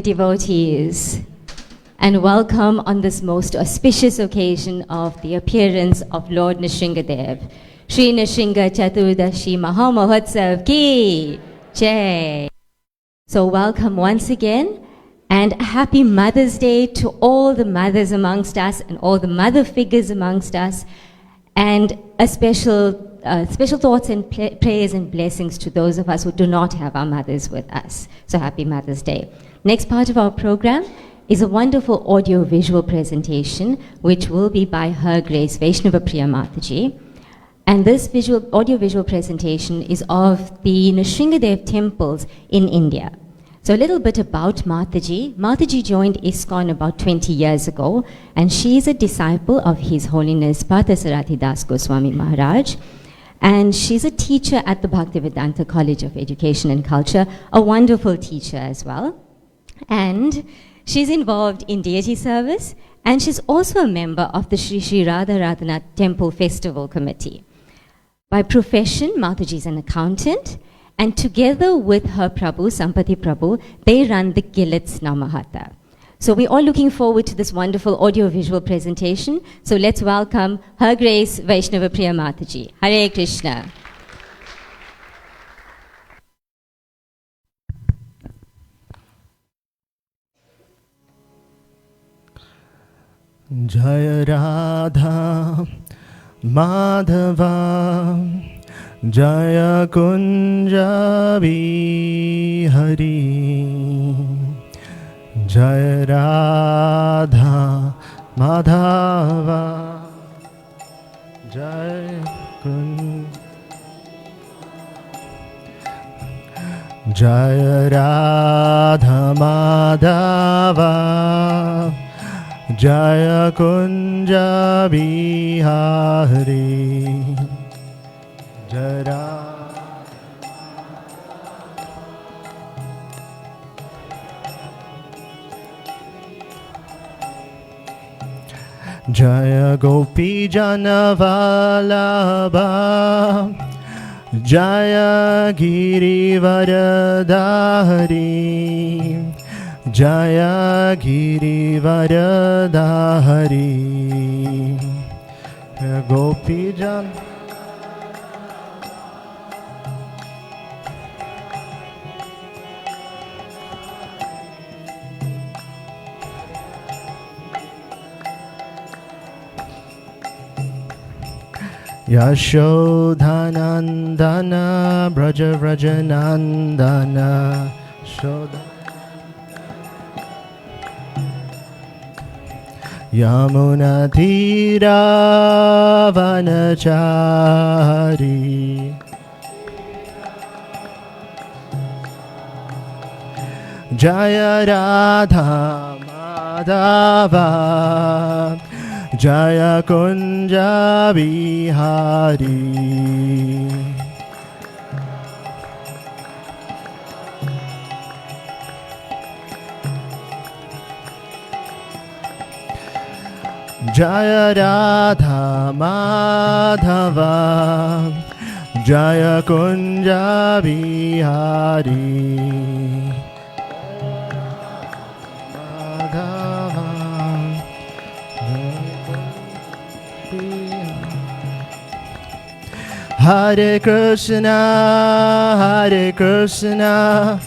devotees, and welcome on this most auspicious occasion of the appearance of Lord Nrsimhadeva. Shri Nrsimha Chaturdasi Mahamahotsav ki Jai. So welcome once again, and a happy Mother's Day to all the mothers amongst us and all the mother figures amongst us, and a special thoughts and prayers and blessings to those of us who do not have our mothers with us. So happy Mother's Day. Next part of our program is a wonderful audio-visual presentation, which will be by Her Grace Vaisnava Priya Mataji. And this audio-visual presentation is of the Nrsimhadeva temples in India. So a little bit about Mataji. Mataji joined ISKCON about 20 years ago, and she is a disciple of His Holiness Parthasarathi Das Goswami Maharaj. And she's a teacher at the Bhaktivedanta College of Education and Culture, a wonderful teacher as well. And she's involved in deity service, and she's also a member of the Sri Sri Radha Radhanath Temple Festival Committee. By profession, Mataji is an accountant, and together with her Prabhu, Sampati Prabhu, they run the Gillets Namahata. So we're all looking forward to this wonderful audio-visual presentation. So let's welcome Her Grace Vaisnava Priya Mataji. Hare Krishna. Jaya Radha Madhava Jaya Kunja Bihari Jaya Radha Madhava Jaya Kunja Jaya Radha Madhava Jaya Kunja Bihari Jaya Jaya Gopi Janavalabha Jaya Giri Varadhari Jaya Giri Varadhari Gopi Jan Yashodhanandana Braja Vrajanandana Shodha Yamuna Thira Vanachari Jaya Radha Madhava Jaya Kunja Bihari Jaya Radha Madhava Jaya Kunja Bihari Hare Krishna, Hare Krishna,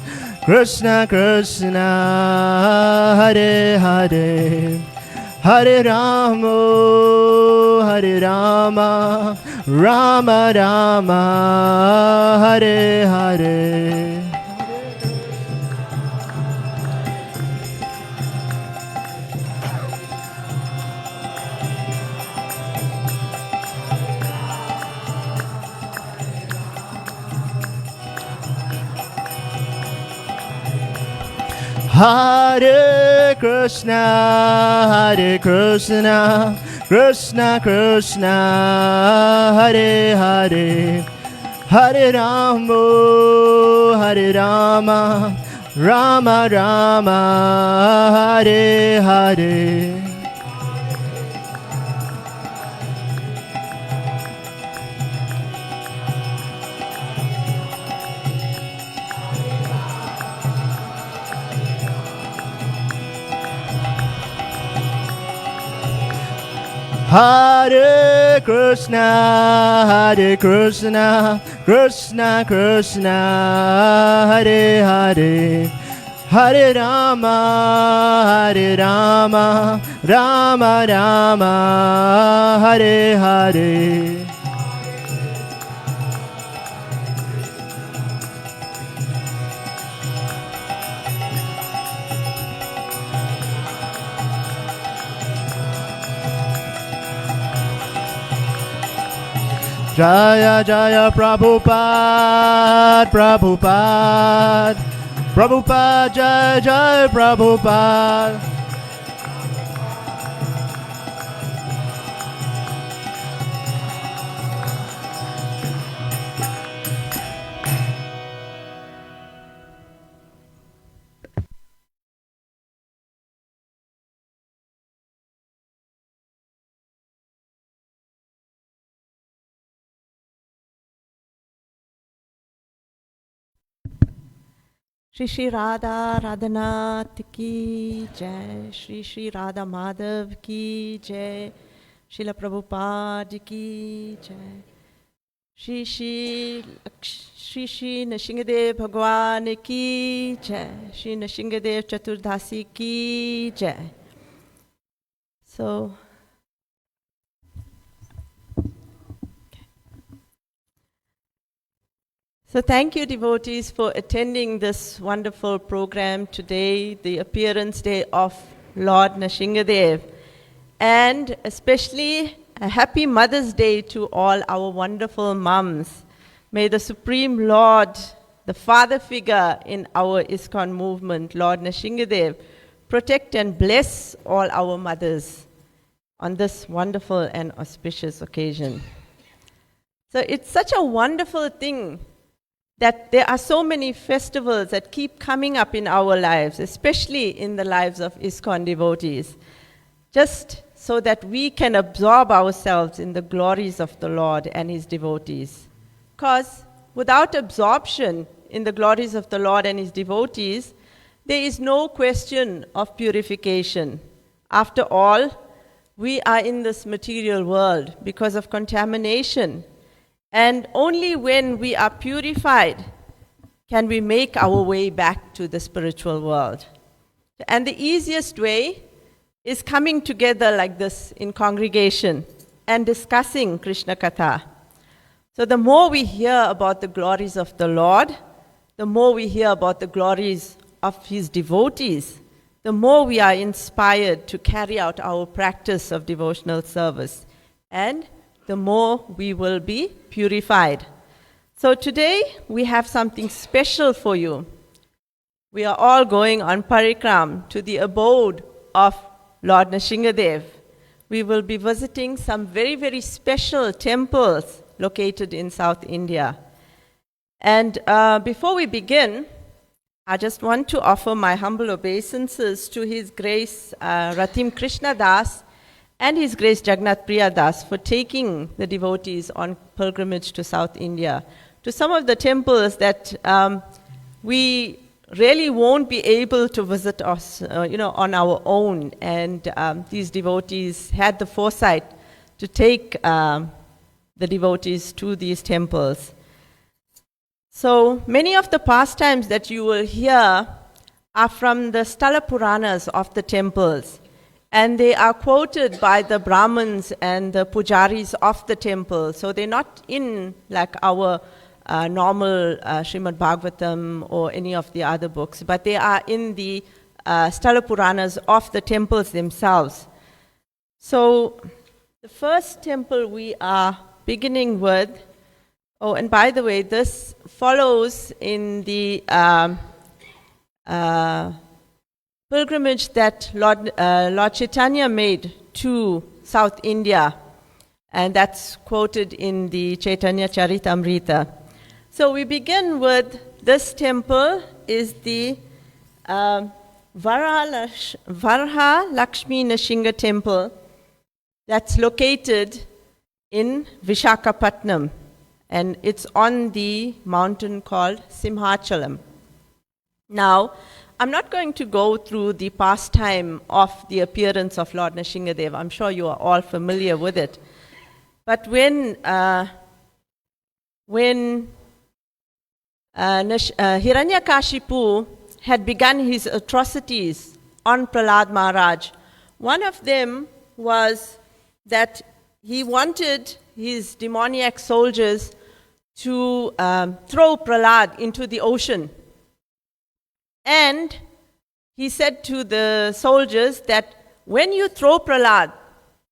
Krishna Krishna, Hare Hare, Hare Rama, Hare Rama, Rama Rama, Hare Hare. Hare Krishna, Hare Krishna, Krishna Krishna, Hare Hare, Hare Rama, Hare Rama, Rama Rama, Hare Hare. Hare Krishna, Krishna Krishna, Hare Hare, Hare Rama, Rama Rama, Hare Hare. Jaya Jaya Prabhupada, Prabhupada, Prabhupada, Jaya Jaya Prabhupada. Shri Shri Radha Radhanath ki jai, Shri Shri Radha Madhav ki jai, Srila Prabhupada ki jai, Shri Shri Nrsimhadeva Bhagwan ki jai, Shri Nrsimhadeva Chaturdasi ki jai. So thank you, devotees, for attending this wonderful program today, the appearance day of Lord Nrsimhadev. And especially a happy Mother's Day to all our wonderful mums. May the Supreme Lord, the father figure in our ISKCON movement, Lord Nrsimhadev, protect and bless all our mothers on this wonderful and auspicious occasion. So it's such a wonderful thing that there are so many festivals that keep coming up in our lives, especially in the lives of ISKCON devotees, just so that we can absorb ourselves in the glories of the Lord and His devotees. Because without absorption in the glories of the Lord and His devotees, there is no question of purification. After all, we are in this material world because of contamination. And only when we are purified can we make our way back to the spiritual world. And the easiest way is coming together like this in congregation and discussing Krishna Katha. So the more we hear about the glories of the Lord, the more we hear about the glories of His devotees, the more we are inspired to carry out our practice of devotional service. And the more we will be purified. So today we have something special for you. We are all going on parikram to the abode of Lord Nrsimhadev. We will be visiting some very, very special temples located in South India. And before we begin, I just want to offer my humble obeisances to His Grace Ratim Krishna Das and His Grace Jagannath Priya Das for taking the devotees on pilgrimage to South India, to some of the temples that we really won't be able to visit us, on our own. And these devotees had the foresight to take the devotees to these temples. So many of the pastimes that you will hear are from the Sthala Puranas of the temples. And they are quoted by the Brahmins and the pujaris of the temple. So they're not in like our normal Srimad Bhagavatam or any of the other books, but they are in the Sthala Puranas of the temples themselves. So the first temple we are beginning with, and by the way, this follows in the pilgrimage that Lord Chaitanya made to South India, and that's quoted in the Chaitanya Charitamrita. So we begin with this temple is the Varha Lakshmi Nrsimha temple that's located in Vishakhapatnam, and it's on the mountain called Simhachalam. Now, I'm not going to go through the pastime of the appearance of Lord Nrsimhadeva. I'm sure you are all familiar with it. But when Hiranyakashipu had begun his atrocities on Prahlad Maharaj, one of them was that he wanted his demoniac soldiers to throw Prahlad into the ocean. And he said to the soldiers that when you throw Prahlad,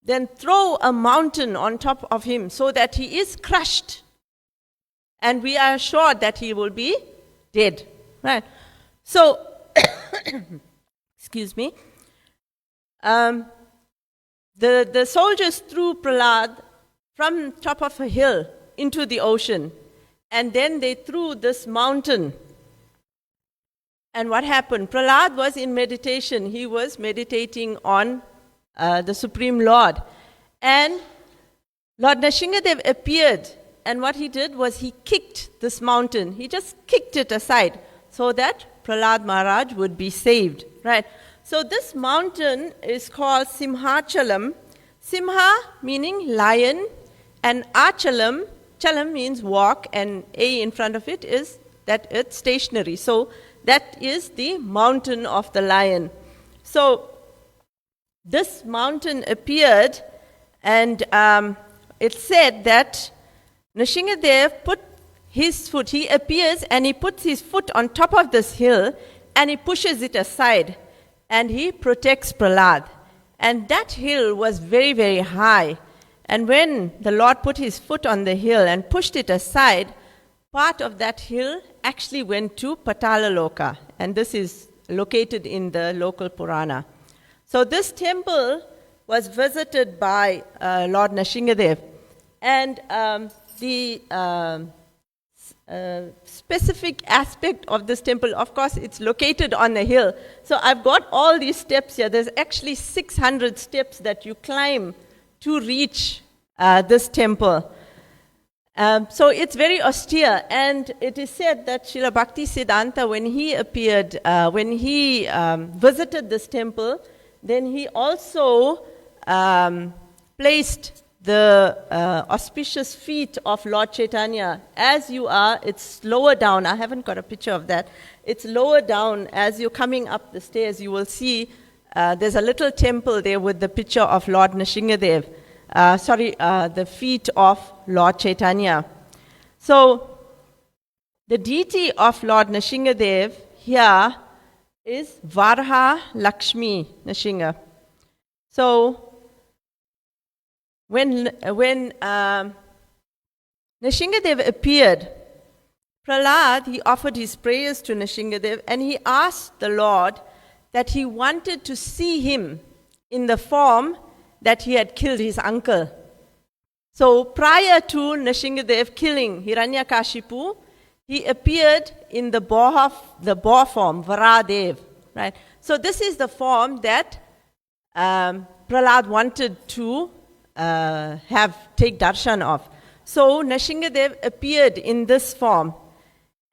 then throw a mountain on top of him so that he is crushed. And we are assured that he will be dead. Right? So, excuse me. The soldiers threw Prahlad from top of a hill into the ocean. And then they threw this mountain. And what happened? Prahlad was in meditation. He was meditating on the Supreme Lord. And Lord Nrsimhadev appeared. And what he did was he kicked this mountain. He just kicked it aside so that Prahlad Maharaj would be saved. Right? So this mountain is called Simhachalam. Simha meaning lion, and Achalam, Chalam means walk, and A in front of it is that it's stationary. So that is the mountain of the lion. So this mountain appeared, and it said that Nrsimhadev put his foot, he appears and he puts his foot on top of this hill and he pushes it aside and he protects Prahlad. And that hill was very, very high. And when the Lord put his foot on the hill and pushed it aside, part of that hill actually went to Patalaloka. And this is located in the local Purana. So this temple was visited by Lord Nrsimhadev. And the specific aspect of this temple, of course, it's located on a hill. So I've got all these steps here. There's actually 600 steps that you climb to reach this temple. So it's very austere. And it is said that Srila Bhakti Siddhanta, when he appeared, when he visited this temple, then he also placed the auspicious feet of Lord Chaitanya. As you are, it's lower down. I haven't got a picture of that. It's lower down. As you're coming up the stairs, you will see there's a little temple there with the picture of Lord Nrsimhadev. The feet of Lord Chaitanya. So, the deity of Lord Nrsimhadev here is Varha Lakshmi Nrsimha. So, when Nrsimhadev appeared, Prahlad, he offered his prayers to Nrsimhadev and he asked the Lord that he wanted to see him in the form that he had killed his uncle. So prior to Nrsimhadev killing Hiranyakashipu, he appeared in the boar form, Varadev. Right? So this is the form that Prahlad wanted to take darshan of. So Nrsimhadev appeared in this form,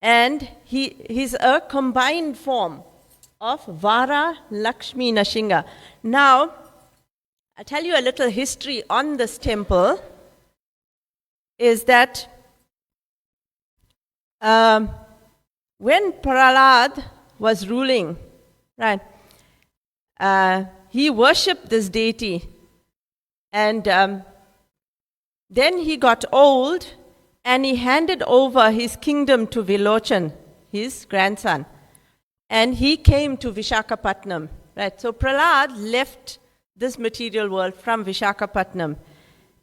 and he's a combined form of Vara Lakshmi Nrsimha. Now, I'll tell you a little history on this temple, is that when Prahlad was ruling, right, he worshipped this deity. And then he got old and he handed over his kingdom to Vilochan, his grandson. And he came to Vishakhapatnam. Right? So Prahlad left this material world from Vishakhapatnam.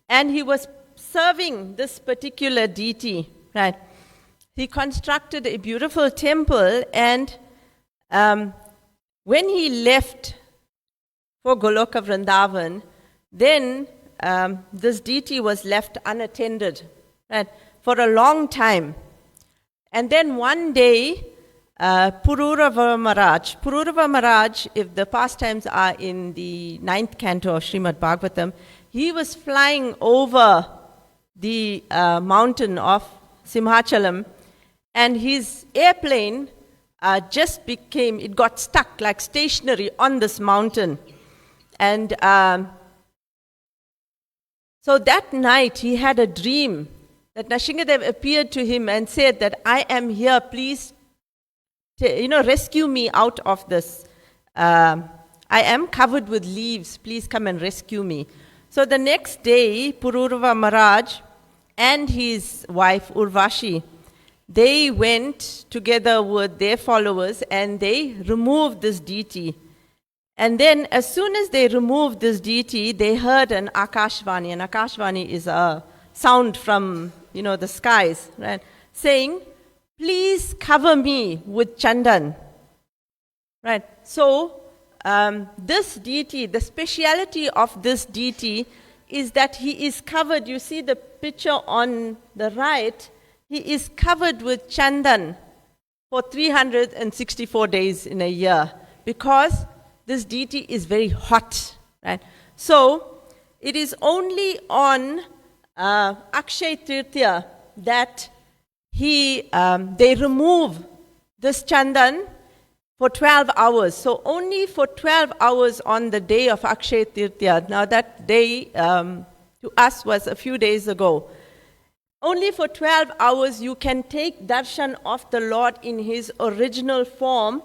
And he was serving this particular deity. Right? He constructed a beautiful temple, and when he left for Goloka Vrindavan, then this deity was left unattended, right, for a long time. And then one day, Pururava Maharaj, if the pastimes are in the 9th canto of Srimad Bhagavatam, he was flying over the mountain of Simhachalam, and his airplane it got stuck like stationary on this mountain. And so that night he had a dream that Nrsimhadev appeared to him and said that I am here, please, rescue me out of this. I am covered with leaves, please come and rescue me. So the next day, Pururava Maharaj and his wife Urvashi, they went together with their followers and they removed this deity. And then as soon as they removed this deity, they heard an Akashvani. An Akashvani is a sound from, the skies, right? Saying, please cover me with chandan. Right? So, this deity, the speciality of this deity is that he is covered. You see the picture on the right, he is covered with chandan for 364 days in a year because this deity is very hot. Right? So, it is only on Akshay Tirtya that they remove this chandan for 12 hours. So only for 12 hours on the day of Akshay Tirtya. Now that day to us was a few days ago. Only for 12 hours you can take darshan of the Lord in his original form.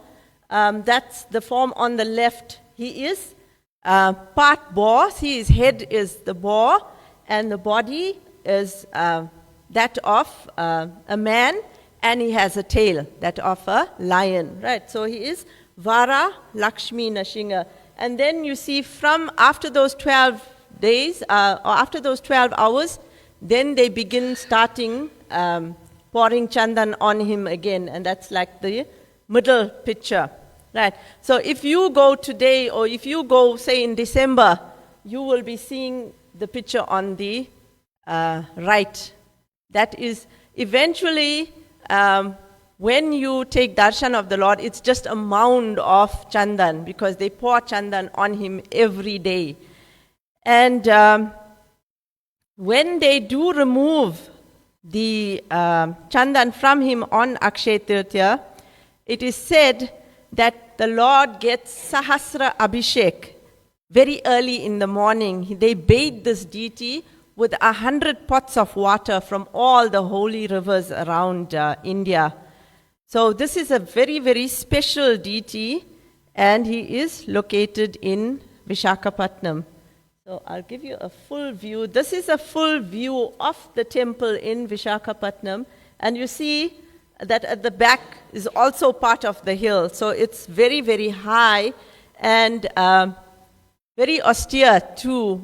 That's the form on the left. He is part boar. See, his head is the boar and the body is that of a man, and he has a tail, that of a lion, right? So he is Vara Lakshmi Nrsimha. And then you see from after those 12 days, or after those 12 hours, then they begin starting pouring chandan on him again, and that's like the middle picture, right? So if you go today, or if you go, say, in December, you will be seeing the picture on the right. That is eventually, when you take darshan of the Lord, it's just a mound of chandan because they pour chandan on him every day. And when they do remove the chandan from him on Akshay Tirtya, it is said that the Lord gets Sahasra Abhishek very early in the morning. They bathe this deity with 100 pots of water from all the holy rivers around India. So this is a very, very special deity, and he is located in Visakhapatnam. So I'll give you a full view. This is a full view of the temple in Visakhapatnam, and you see that at the back is also part of the hill. So it's very, very high and very austere to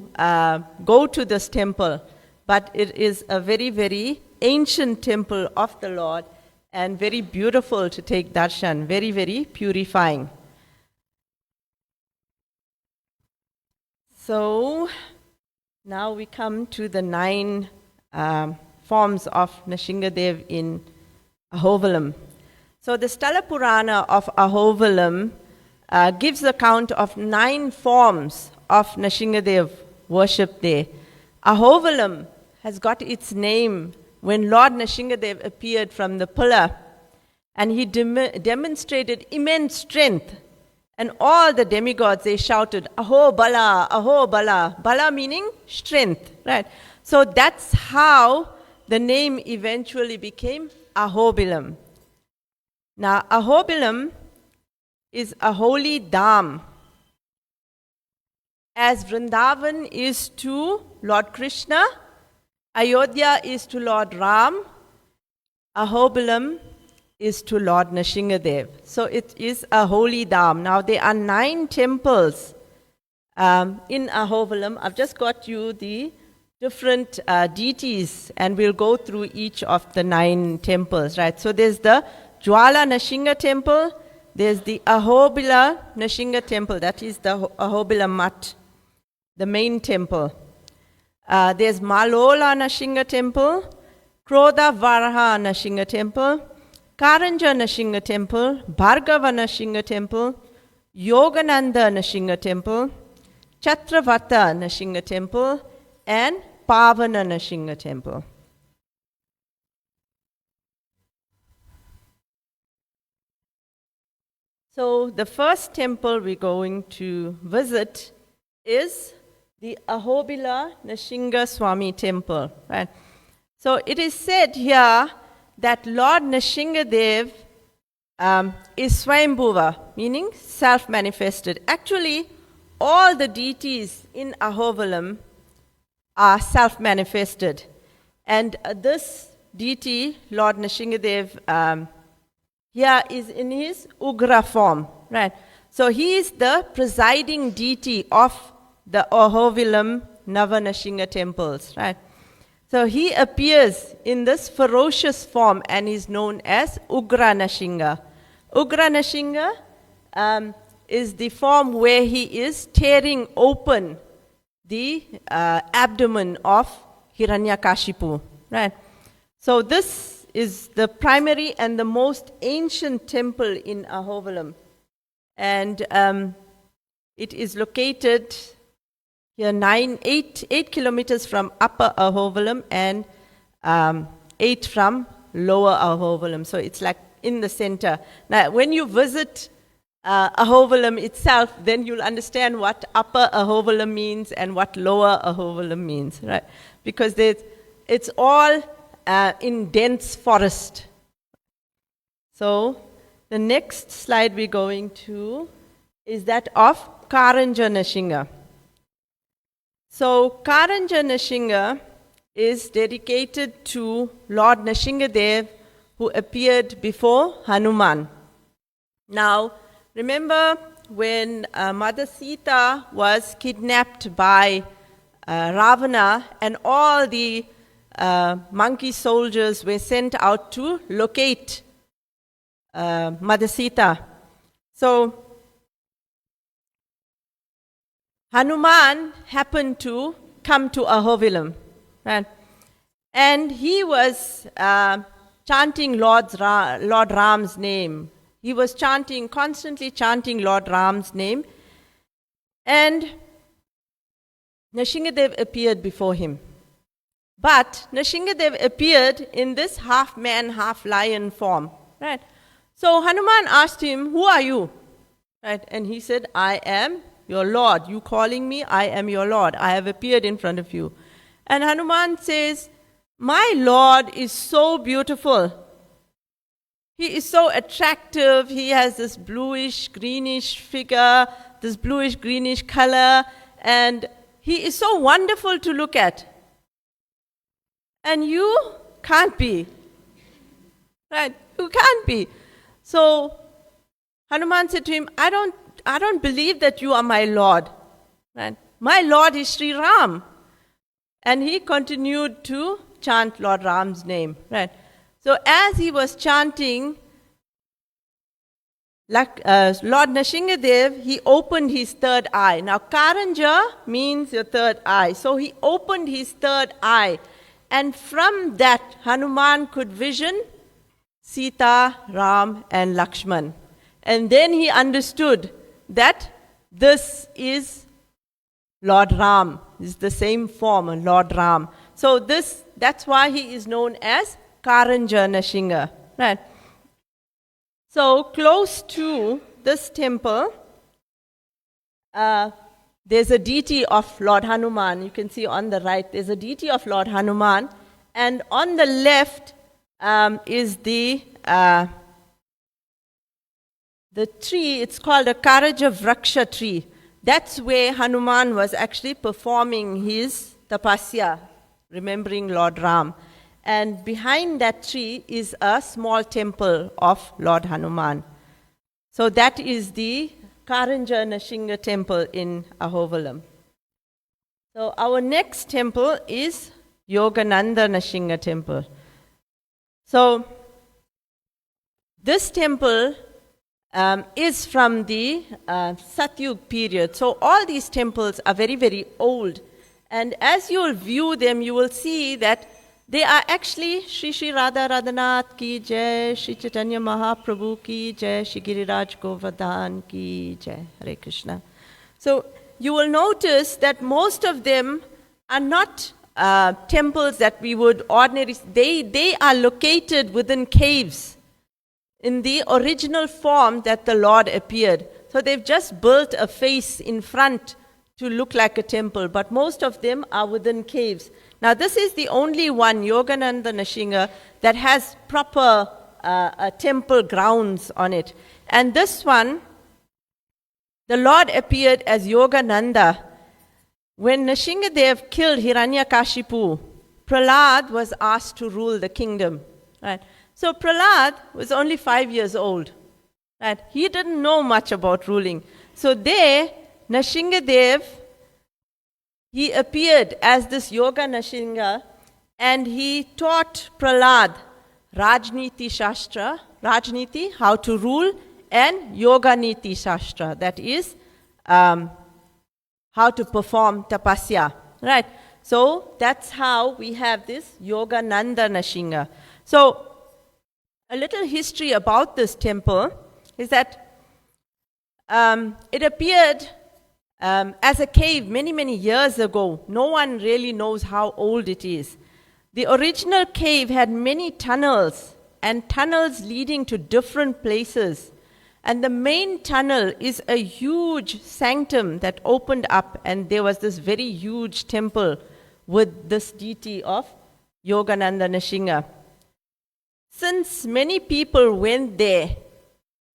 go to this temple, but it is a very, very ancient temple of the Lord and very beautiful to take darshan, very, very purifying. So now we come to the 9 forms of Nrsimhadev in Ahovalam. So the Stala Purana of Ahovalam gives account of 9 forms of Nrsimhadev worship there. Ahovalam has got its name when Lord Nrsimhadev appeared from the pillar, and he demonstrated immense strength, and all the demigods, they shouted, Aho Bala, Aho Bala. Bala meaning strength, right? So that's how the name eventually became Ahobilam. Now Ahobilam is a holy dham. As Vrindavan is to Lord Krishna, Ayodhya is to Lord Ram, Ahobilam is to Lord Nrsimhadev. So it is a holy dham. Now there are 9 temples in Ahovalam. I've just got you the different deities, and we'll go through each of the 9 temples, right? So there's the Jwala Nrsimha temple, there's the Ahobila Nrsimha temple, that is the Ahobila Mat, the main temple. There's Malola Nrsimha temple, Krodha Varaha Nrsimha temple, Karanja Nrsimha temple, Bhargava Nrsimha temple, Yogananda Nrsimha temple, Chatravata Nrsimha temple, and Pavana Nrsimha temple. So the first temple we're going to visit is the Ahobila Nrsimha Swami temple. Right? So it is said here that Lord Nrsimhadev is Swayambhuva, meaning self-manifested. Actually, all the deities in Ahobilam are self-manifested. And this deity, Lord Nrsimhadev, here is in his Ugra form. Right? So he is the presiding deity of the Ahobilam Nava temples. Right? So he appears in this ferocious form and is known as Ugra Nrsimha. Ugra Nrsimha is the form where he is tearing open the abdomen of Hiranyakashipu. Right? So this is the primary and the most ancient temple in Ahobilam. And it is located here 8 kilometers from Upper Ahobilam and 8 from Lower Ahobilam. So it's like in the center. Now, when you visit Ahobilam itself, then you'll understand what Upper Ahobilam means and what Lower Ahobilam means, right? Because it's all in dense forest. So the next slide we're going to is that of Karanja Nrsimha. So Karanja Nrsimha is dedicated to Lord Nrsimhadev, who appeared before Hanuman. Now, remember when Mother Sita was kidnapped by Ravana, and all the monkey soldiers were sent out to locate Mother Sita. So Hanuman happened to come to Ahobilam, right? And he was chanting Lord Ram's name. He was constantly chanting Lord Ram's name. And Nrsimhadev appeared before him. But Nrsimhadev appeared in this half man, half lion form, right? So Hanuman asked him, "Who are you?" Right? And he said, "I am your Lord. You calling me? I am your Lord. I have appeared in front of you." And Hanuman says, "My Lord is so beautiful. He is so attractive. He has this bluish, greenish figure, this bluish, greenish color, and he is so wonderful to look at. And you can't be. Right? You can't be." So Hanuman said to him, I don't believe that you are my Lord. Right? My Lord is Sri Ram." And he continued to chant Lord Ram's name. Right? So as he was chanting, Lord Nrsimhadev, he opened his third eye. Now Karanja means your third eye. So he opened his third eye. And from that, Hanuman could vision Sita, Ram, and Lakshman. And then he understood that this is Lord Ram. This is the same form, Lord Ram. So that's why he is known as Karanja Nrsimha. Right? So close to this temple, there's a deity of Lord Hanuman. You can see on the right, there's a deity of Lord Hanuman. And on the left is the tree. It's called a Karaja Vraksha tree. That's where Hanuman was actually performing his tapasya, remembering Lord Ram. And behind that tree is a small temple of Lord Hanuman. So that is the Karanja Nrsimha temple in Ahobilam. So our next temple is Yogananda Nrsimha temple. So this temple is from the Satyug period. So all these temples are very, very old. And as you will view them, you will see that they are actually Shri Shri Radha Radhanath ki jai, Shri Chaitanya Mahaprabhu ki jai, Shri Giriraj Govardhan ki jai, Hare Krishna. So you will notice that most of them are not temples that we would ordinarily, they are located within caves. in the original form that the Lord appeared. So they've just built a face in front to look like a temple, but most of them are within caves. Now this is the only one, Yogananda Nrsimha, that has proper temple grounds on it. And this one, the Lord appeared as Yogananda. When Nrsimhadev killed Hiranyakashipu, Prahlad was asked to rule the kingdom. Right? So Prahlad was only 5 years old. Right? He didn't know much about ruling. So there, Nrsimhadev, he appeared as this Yoga Nrsimha, and he taught Prahlad Rajniti Shastra, Rajniti, how to rule, and Yoga Niti Shastra, that is how to perform tapasya. Right? So that's how we have this Yogananda Nrsimha. So a little history about this temple is that it appeared as a cave many, many years ago. No one really knows how old it is. The original cave had many tunnels, and tunnels leading to different places. And the main tunnel is a huge sanctum that opened up, and there was this very huge temple with this deity of Yogananda Nrsimha. Since many people went there,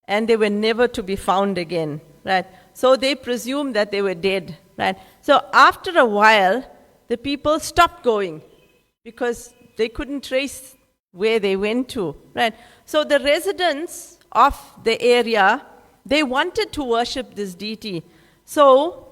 and they were never to be found again, right? So they presumed that they were dead, right? So after a while, the people stopped going because they couldn't trace where they went to, right? So the residents of the area, they wanted to worship this deity. So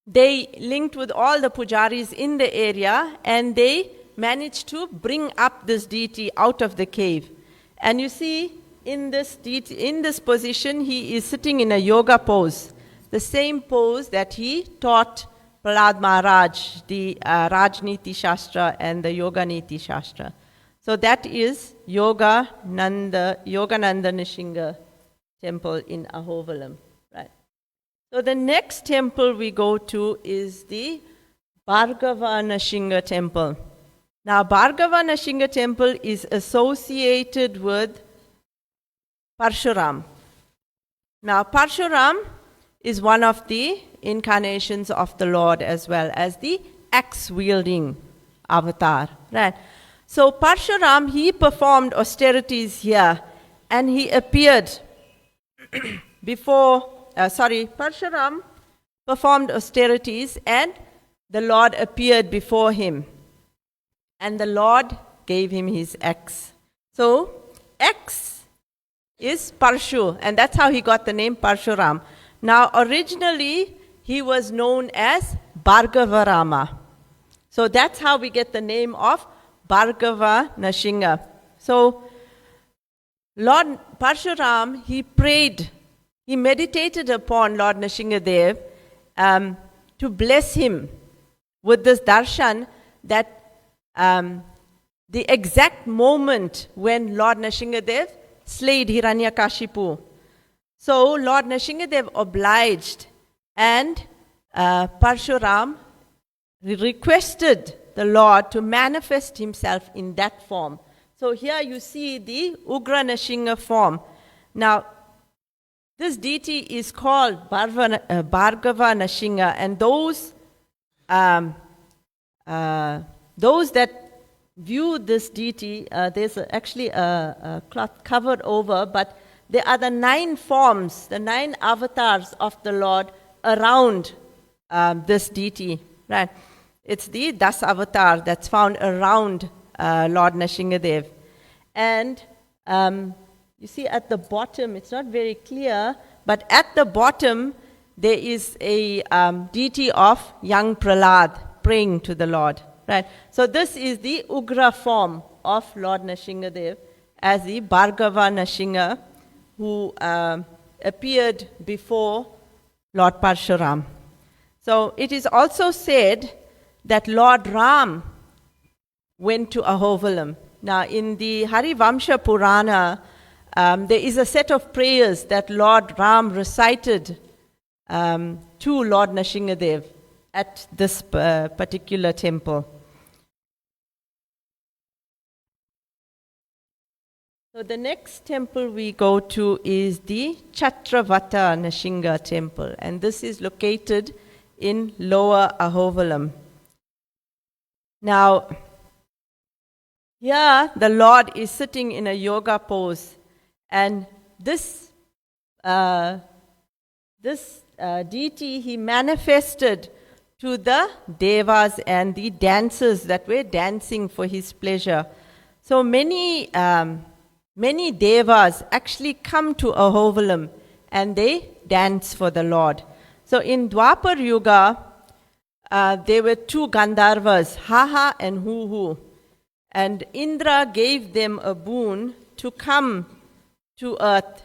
they linked with all the pujaris in the area, and they managed to bring up this deity out of the cave. And you see, in this position, he is sitting in a yoga pose, the same pose that he taught Prahlad Maharaj, the Rajniti Shastra and the Yoga Niti Shastra. So that is Yogananda Nrsimha temple in Ahovalam. Right. So the next temple we go to is the Bhargava Nrsimha temple. Now Bhargava Nrsimha temple is associated with Parshuram. Now Parshuram is one of the incarnations of the Lord as well as the axe-wielding avatar. Right. So Parshuram, he performed austerities here, and he appeared Parshuram performed austerities, and the Lord appeared before him. And the Lord gave him his axe. So axe is Parshu, and that's how he got the name Parshuram. Now originally he was known as Bhargavarama. So that's how we get the name of Bhargava Nrsimha. So Lord Parshuram, he prayed, he meditated upon Lord Nrsimhadev to bless him with this darshan that the exact moment when Lord Nrsimhadev slayed Hiranyakashipu. So Lord Nrsimhadev obliged, and Parshuram requested the Lord to manifest himself in that form. So here you see the Ugra Nrsimha form. Now, this deity is called Bhargava Nrsimha, and those that view this deity, there's actually a cloth covered over, but there are the 9 forms, the 9 avatars of the Lord around this deity, right? It's the Das avatar that's found around Lord Nrsimhadev. And you see at the bottom, it's not very clear, but at the bottom there is a deity of young Prahlad praying to the Lord. Right? So this is the Ugra form of Lord Nrsimhadev as the Bhargava Nrsimha who appeared before Lord Parshuram. So it is also said that Lord Ram went to Ahovalam. Now in the Harivamsha Purana, there is a set of prayers that Lord Ram recited to Lord Nrsimhadev at this particular temple. So So the next temple we go to is the Chatravata Nrsimha temple, and this is located in Lower Ahovalam. Now, here the Lord is sitting in a yoga pose, and this deity, he manifested to the devas and the dancers that were dancing for his pleasure. So many devas actually come to Ahovalam and they dance for the Lord. So in Dwapar Yuga, there were two Gandharvas, Haha and Hu. And Indra gave them a boon to come to earth.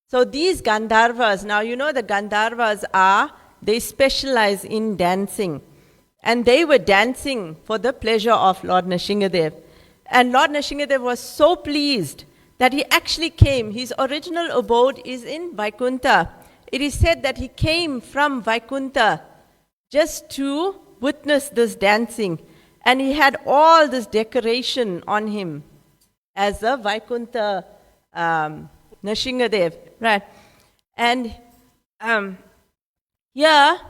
So these Gandharvas, now you know the Gandharvas they specialize in dancing. And they were dancing for the pleasure of Lord Nrsimhadev. And Lord Nrsimhadev was so pleased that he actually came. His original abode is in Vaikuntha. It is said that he came from Vaikuntha just to witness this dancing. And he had all this decoration on him as a Vaikuntha Nrsimhadev. Right. And here,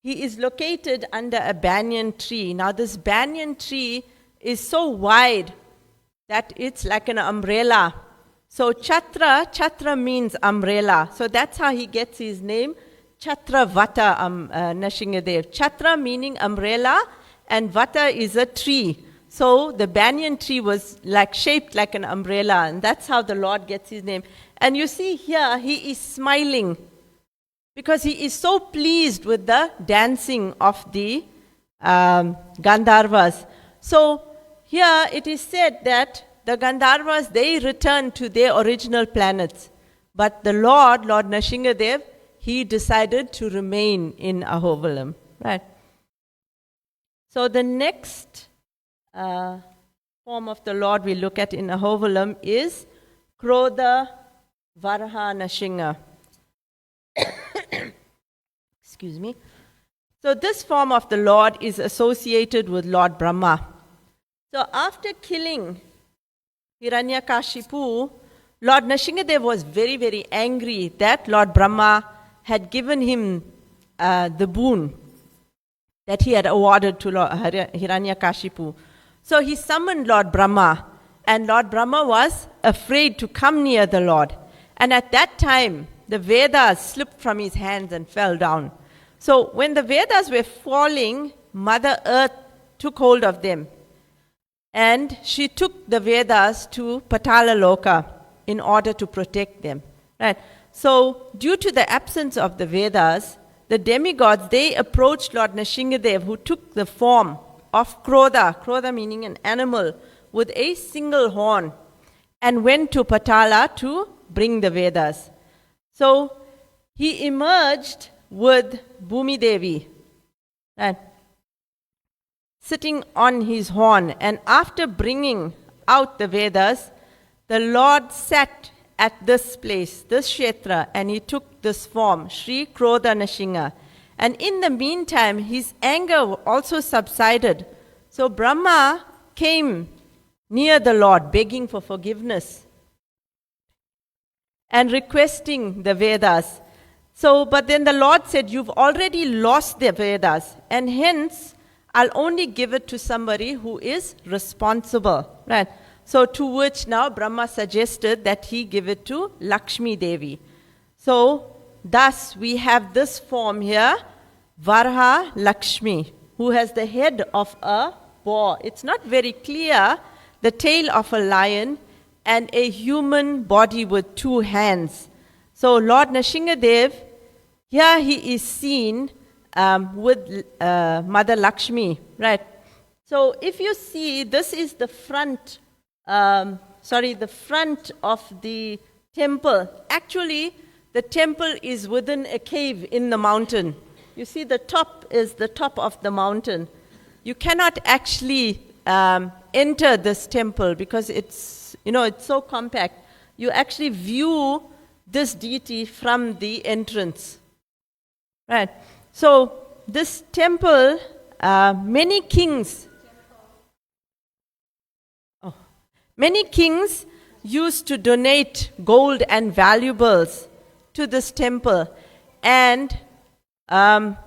he is located under a banyan tree. Now, this banyan tree is so wide that it's like an umbrella. So, Chatra means umbrella. So, that's how he gets his name, Chatravata Nrsimhadev. Chatra meaning umbrella, and Vata is a tree. So, the banyan tree was shaped like an umbrella, and that's how the Lord gets his name. And you see here, he is smiling, because he is so pleased with the dancing of the Gandharvas. So here it is said that the Gandharvas, they returned to their original planets. But the Lord Nrsimhadev, he decided to remain in Ahovalam. Right. So the next form of the Lord we look at in Ahovalam is Krodha Varaha Nrsimha. Excuse me. So this form of the Lord is associated with Lord Brahma. So after killing Hiranyakashipu, Lord Nrsimhadev was very, very angry that Lord Brahma had given him the boon that he had awarded to Lord Hiranyakashipu. So he summoned Lord Brahma, and Lord Brahma was afraid to come near the Lord. And at that time, the Vedas slipped from his hands and fell down. So when the Vedas were falling, Mother Earth took hold of them. And she took the Vedas to Patala Loka in order to protect them. Right. So due to the absence of the Vedas, the demigods, they approached Lord Nrsimhadev, who took the form of Krodha meaning an animal, with a single horn, and went to Patala to bring the Vedas. So he emerged with Bhumi Devi, right, sitting on his horn. And after bringing out the Vedas, the Lord sat at this place, this kshetra, and he took this form, Sri Krodha Nrsimha. And in the meantime, his anger also subsided. So Brahma came near the Lord, begging for forgiveness and requesting the Vedas. So, but then the Lord said, you've already lost the Vedas, and hence I'll only give it to somebody who is responsible. Right? So to which now Brahma suggested that he give it to Lakshmi Devi. So thus we have this form here, Varha Lakshmi, who has the head of a boar. It's not very clear, the tail of a lion, and a human body with two hands. So Lord Nrsimhadev, here he is seen with Mother Lakshmi, right? So if you see, this is the front, the front of the temple. Actually, the temple is within a cave in the mountain. You see, the top is the top of the mountain. You cannot actually enter this temple because it's so compact. You actually view this deity from the entrance. Right. So this temple, many kings used to donate gold and valuables to this temple. And, as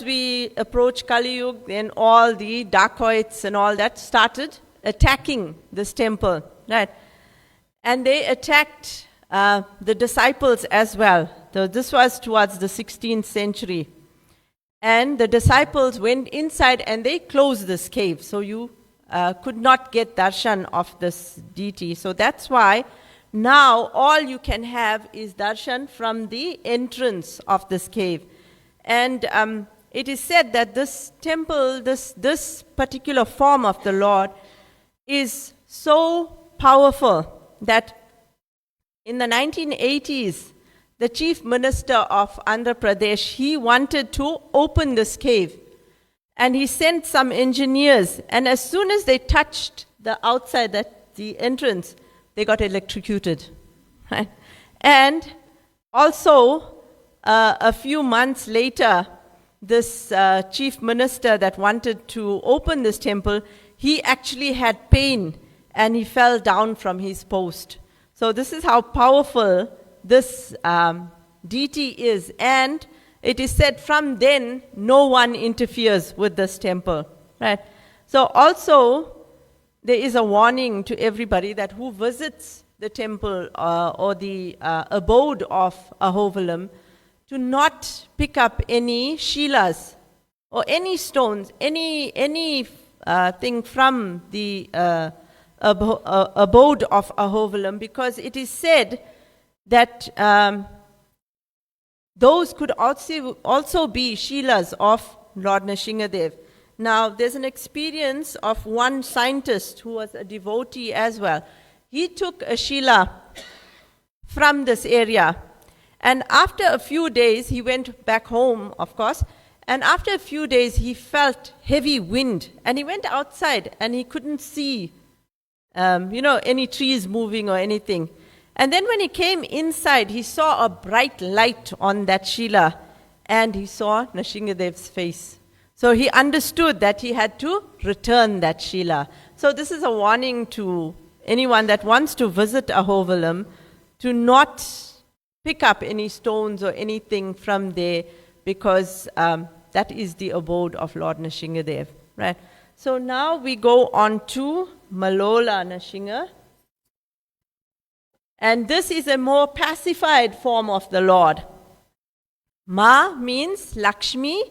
we approach Kali Yuga, then all the dacoits and all that started attacking this temple, right? And they attacked the disciples as well. So this was towards the 16th century. And the disciples went inside and they closed this cave. So you could not get darshan of this deity. So that's why now all you can have is darshan from the entrance of this cave. And it is said that this temple, this particular form of the Lord is so powerful that in the 1980s, the chief minister of Andhra Pradesh, he wanted to open this cave. And he sent some engineers. And as soon as they touched the outside, the entrance, they got electrocuted. Right? And also, a few months later, this chief minister that wanted to open this temple, he actually had pain and he fell down from his post. So this is how powerful this deity is. And it is said from then, no one interferes with this temple. Right? So also, there is a warning to everybody that who visits the temple or the abode of Ahovalam, to not pick up any shilas or any stones, any thing from the abode of Ahovalam, because it is said that those could also be shilas of Lord Nrsimhadev. Now, there's an experience of one scientist who was a devotee as well. He took a shila from this area. And after a few days, he went back home, of course, and after a few days, he felt heavy wind, and he went outside, and he couldn't see, any trees moving or anything. And then when he came inside, he saw a bright light on that shila, and he saw Nrsimhadev's face. So he understood that he had to return that shila. So this is a warning to anyone that wants to visit Ahovalam, to not pick up any stones or anything from there, because that is the abode of Lord Nrsimhadev. Right? So now we go on to Malola Nrsimha. And this is a more pacified form of the Lord. Ma means Lakshmi,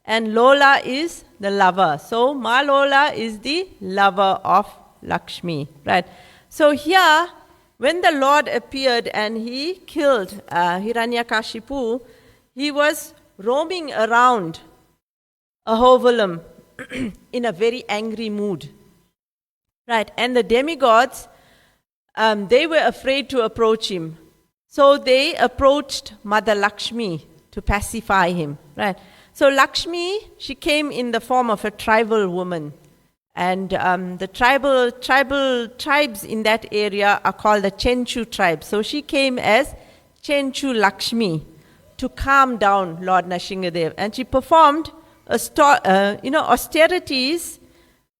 and Lola is the lover. So Ma Lola is the lover of Lakshmi. Right? So here, when the Lord appeared and he killed Hiranyakashipu, he was roaming around Ahovalam in a very angry mood. Right? And the demigods, they were afraid to approach him. So they approached Mother Lakshmi to pacify him. Right? So Lakshmi, she came in the form of a tribal woman. And the tribes in that area are called the Chenchu tribe. So she came as Chenchu Lakshmi to calm down Lord Nrsimhadev. And she performed austerities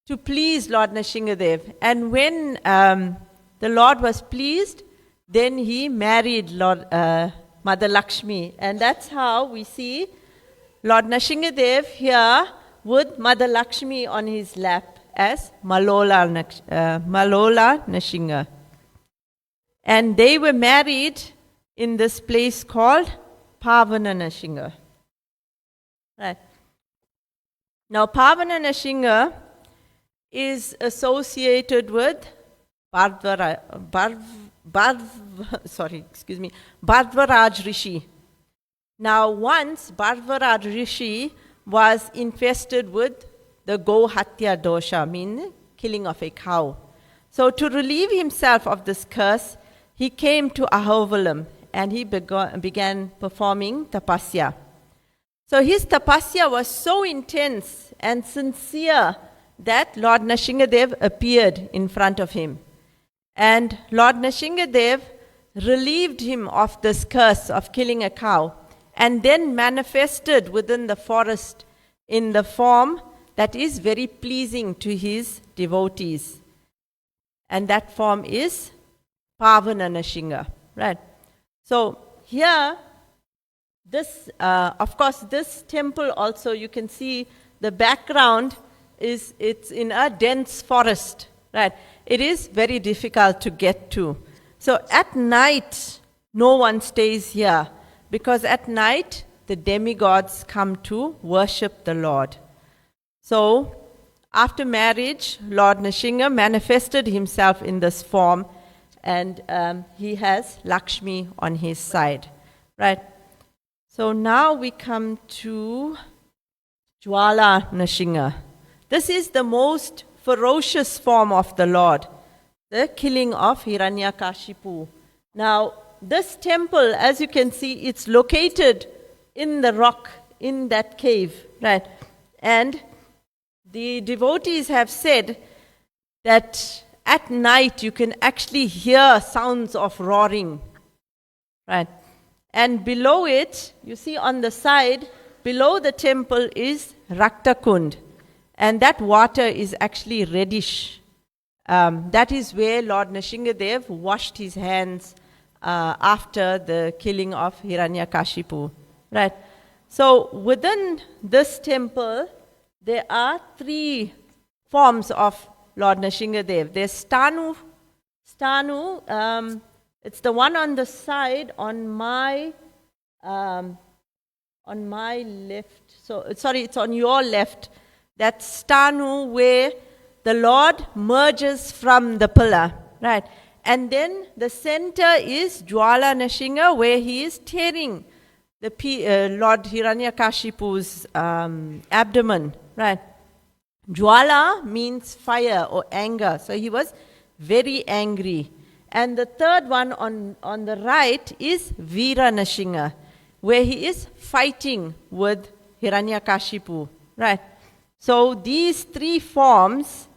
to please Lord Nrsimhadev. And when the Lord was pleased, then he married Mother Lakshmi. And that's how we see Lord Nrsimhadev here with Mother Lakshmi on his lap as Malola Nrsimha. And they were married in this place called Pavana Nrsimha. Right. Now, Pavana Nrsimha is associated with Bhardvaraj Rishi. Now, once Bhardvaraj Rishi was infested with the Gohatya dosha, meaning killing of a cow. So to relieve himself of this curse, he came to Ahovalam and he began performing tapasya. So his tapasya was so intense and sincere that Lord Nrsimhadev appeared in front of him. And Lord Nrsimhadev relieved him of this curse of killing a cow, and then manifested within the forest in the form that is very pleasing to his devotees. and that form is Pavana Nrsimha, right? So here, this, of course, this temple also, you can see the background it's in a dense forest, right? It is very difficult to get to. So at night, no one stays here, because at night, the demigods come to worship the Lord. So, after marriage, Lord Nrsimha manifested himself in this form, and he has Lakshmi on his side, right? So now we come to Jwala Nrsimha. This is the most ferocious form of the Lord, the killing of Hiranyakashipu. Now, this temple, as you can see, it's located in the rock, in that cave, right? And the devotees have said that at night you can actually hear sounds of roaring, right? And below it, you see on the side, below the temple is Raktakund, and that water is actually reddish. That is where Lord Nrsimhadev washed his hands after the killing of Hiranyakashipu, right? So within this temple, there are three forms of Lord Nrsimhadev. There's Stanu. It's the one on the side on my left. So sorry, it's on your left. That's Stanu, where the Lord merges from the pillar, right? And then the center is Jwala Nrsimha, where he is tearing the Lord Hiranyakashipu's abdomen, right? Jwala means fire or anger, so he was very angry. And the third one on the right is Veera Nrsimha, where he is fighting with Hiranyakashipu, right? So these three forms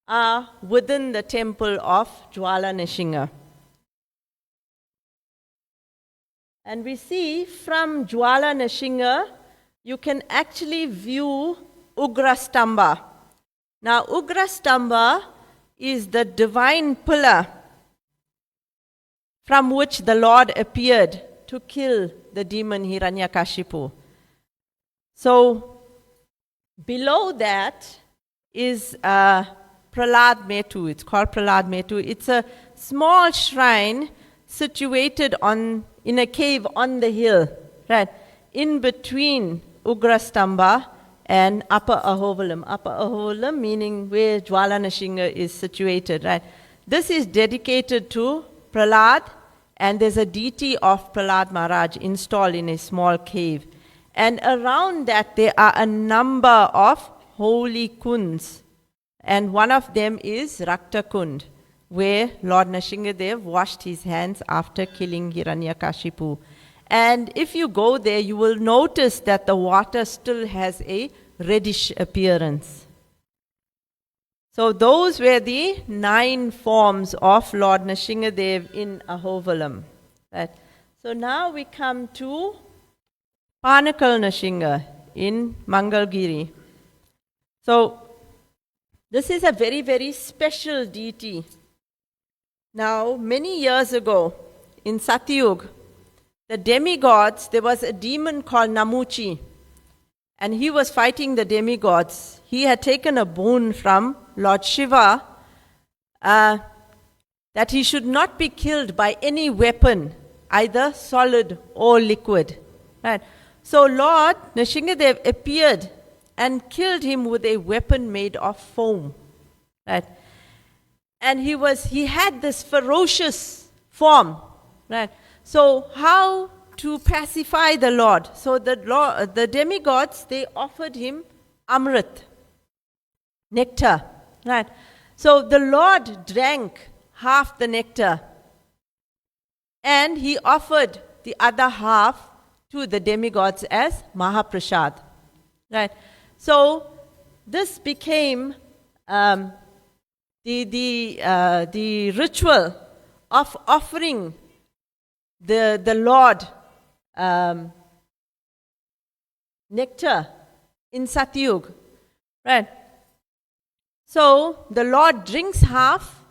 are within the temple of Jwala Nrsimha. And we see from Jwala Nrsimha, you can actually view Ugrastamba. Now, Ugrastamba is the divine pillar from which the Lord appeared to kill the demon Hiranyakashipu. So, below that is Pralad Metu. It's called Pralad Metu. It's a small shrine situated in a cave on the hill, right? In between Ugrastamba and Upper Ahovalam. Upper Ahovalam meaning where Jwala Nrsimha is situated, right? This is dedicated to Pralad, and there's a deity of Pralad Maharaj installed in a small cave. And around that there are a number of holy kunds. And one of them is Raktakund, where Lord Nrsimhadev washed his hands after killing Hiranyakashipu. And if you go there, you will notice that the water still has a reddish appearance. So those were the 9 forms of Lord Nrsimhadev in Ahovalam. Right. So now we come to Panakal Nrsimha in Mangalgiri. So this is a very, very special deity. Now, many years ago in Satyug, the demigods, there was a demon called Namuchi, and he was fighting the demigods. He had taken a boon from Lord Shiva that he should not be killed by any weapon, either solid or liquid. Right? So Lord Nrsimhadev appeared and killed him with a weapon made of foam. Right? And he had this ferocious form. Right? So how to pacify the Lord? So the demigods, they offered him amrit, nectar. Right? So the Lord drank half the nectar, and he offered the other half to the demigods as Mahaprasad. Right? So this became the ritual of offering the Lord nectar in Satyug. Right? So the Lord drinks half,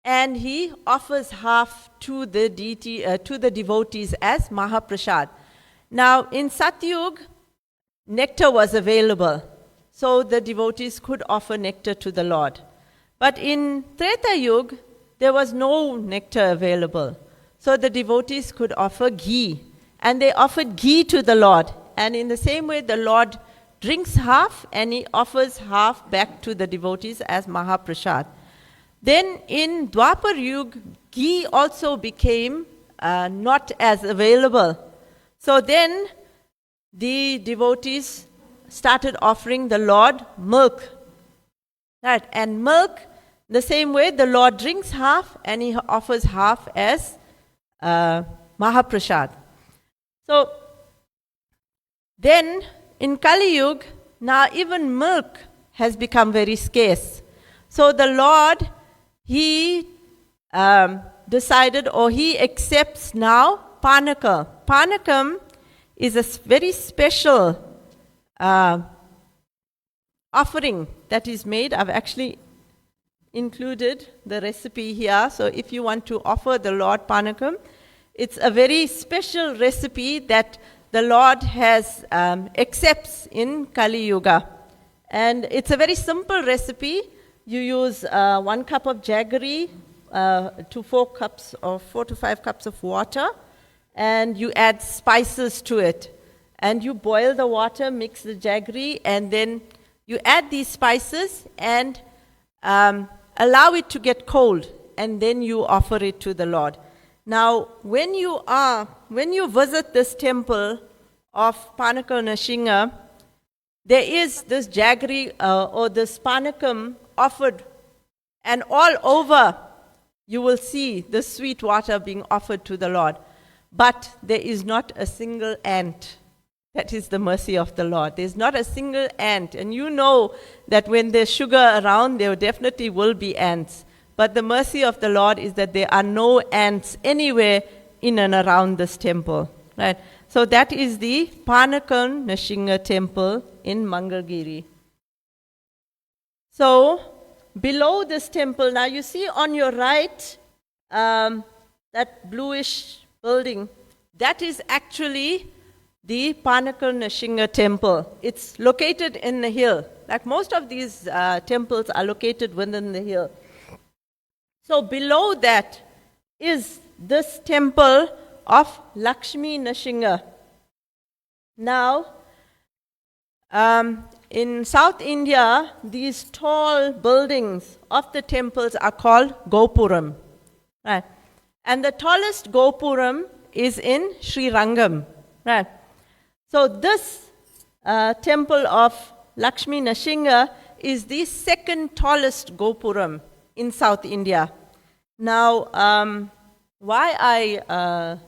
and he offers half to the deity, to the devotees as Mahaprasad. Now, in Satyug, nectar was available, so the devotees could offer nectar to the Lord. But in Treta Yuga, there was no nectar available, so the devotees could offer ghee, and they offered ghee to the Lord. And in the same way, the Lord drinks half, and he offers half back to the devotees as Mahaprasad. Then in Dwapar Yuga, ghee also became not as available. So then the devotees started offering the Lord milk. Right? And milk, the same way, the Lord drinks half and he offers half as Mahaprasad. So then in Kali Yuga, now even milk has become very scarce. So the Lord, he decided, or he accepts now Panaka. Panakam is a very special offering that is made. I've actually included the recipe here. So if you want to offer the Lord Panakam, it's a very special recipe that the Lord has accepts in Kali Yuga. And it's a very simple recipe. You use 1 cup of jaggery to 4 to 5 cups of water, and you add spices to it. And you boil the water, mix the jaggery, and then you add these spices and allow it to get cold, and then you offer it to the Lord. Now, when you visit this temple of Panaka Nrsimha, there is this jaggery or this panakam offered, and all over you will see the sweet water being offered to the Lord. But there is not a single ant. That is the mercy of the Lord. There's not a single ant. And you know that when there's sugar around, there definitely will be ants. But the mercy of the Lord is that there are no ants anywhere in and around this temple. Right? So that is the Panaka Nrsimha temple in Mangalgiri. So below this temple, now you see on your right, that bluish building, that is actually the Panaka Nrsimha temple. It's located in the hill. Like most of these temples are located within the hill. So below that is this temple of Lakshmi Nrsimha. Now, in South India, these tall buildings of the temples are called Gopuram. Right? And the tallest Gopuram is in Sri Rangam. Right? So this temple of Lakshmi Nrsimha is the second tallest Gopuram in South India. Now, why I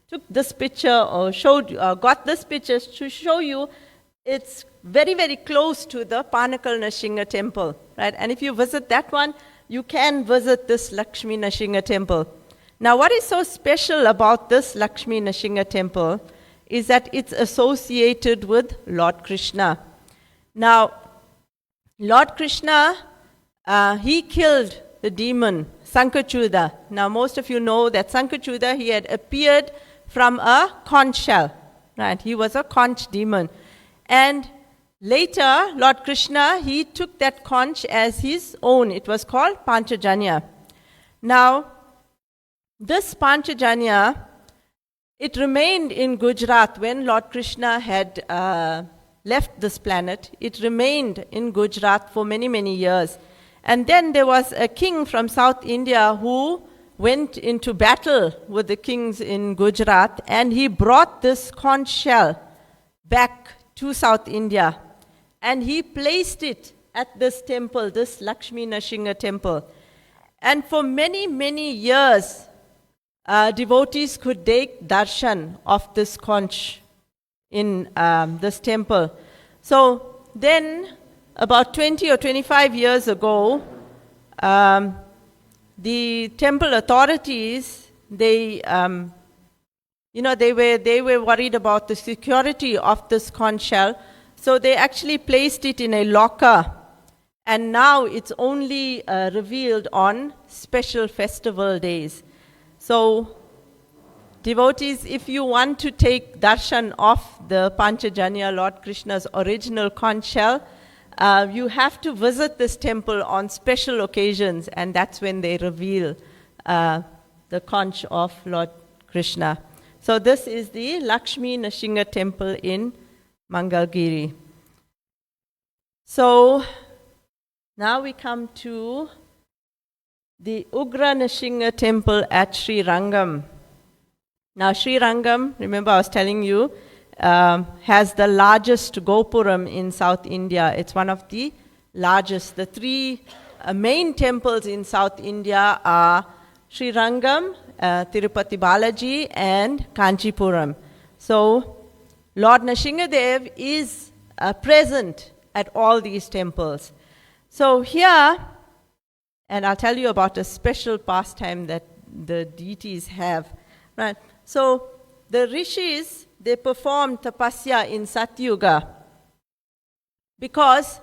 took this picture or got this picture to show you, it's very, very close to the Panaka Nrsimha temple, right? And if you visit that one, you can visit this Lakshmi Nrsimha temple. Now, what is so special about this Lakshmi Nrsimha temple is that it's associated with Lord Krishna. Now, Lord Krishna, he killed the demon, Sankachuda. Now, most of you know that Sankachuda, he had appeared from a conch shell, right? He was a conch demon. And later, Lord Krishna, he took that conch as his own. It was called Panchajanya. Now, this Panchajanya, it remained in Gujarat when Lord Krishna had left this planet. It remained in Gujarat for many, many years. And then there was a king from South India who went into battle with the kings in Gujarat, and he brought this conch shell back to South India. And he placed it at this temple, this Lakshmi Nrsimha temple. And for many, many years, devotees could take darshan of this conch in this temple. So then, about 20 or 25 years ago, the temple authorities, they were worried about the security of this conch shell, so they actually placed it in a locker. And now it's only revealed on special festival days. So, devotees, if you want to take darshan of the Panchajanya, Lord Krishna's original conch shell, you have to visit this temple on special occasions, and that's when they reveal the conch of Lord Krishna. So this is the Lakshmi Nrsimha temple in Mangalgiri. So now we come to the Ugra Nrsimha temple at Sri Rangam. Now Sri Rangam, remember I was telling you, has the largest Gopuram in South India. It's one of the largest. The three main temples in South India are Sri Rangam, Tirupati Balaji, and Kanchipuram. So Lord Nrsimhadev is present at all these temples. So here, and I'll tell you about a special pastime that the deities have. Right? So the rishis, they performed tapasya in Satyuga because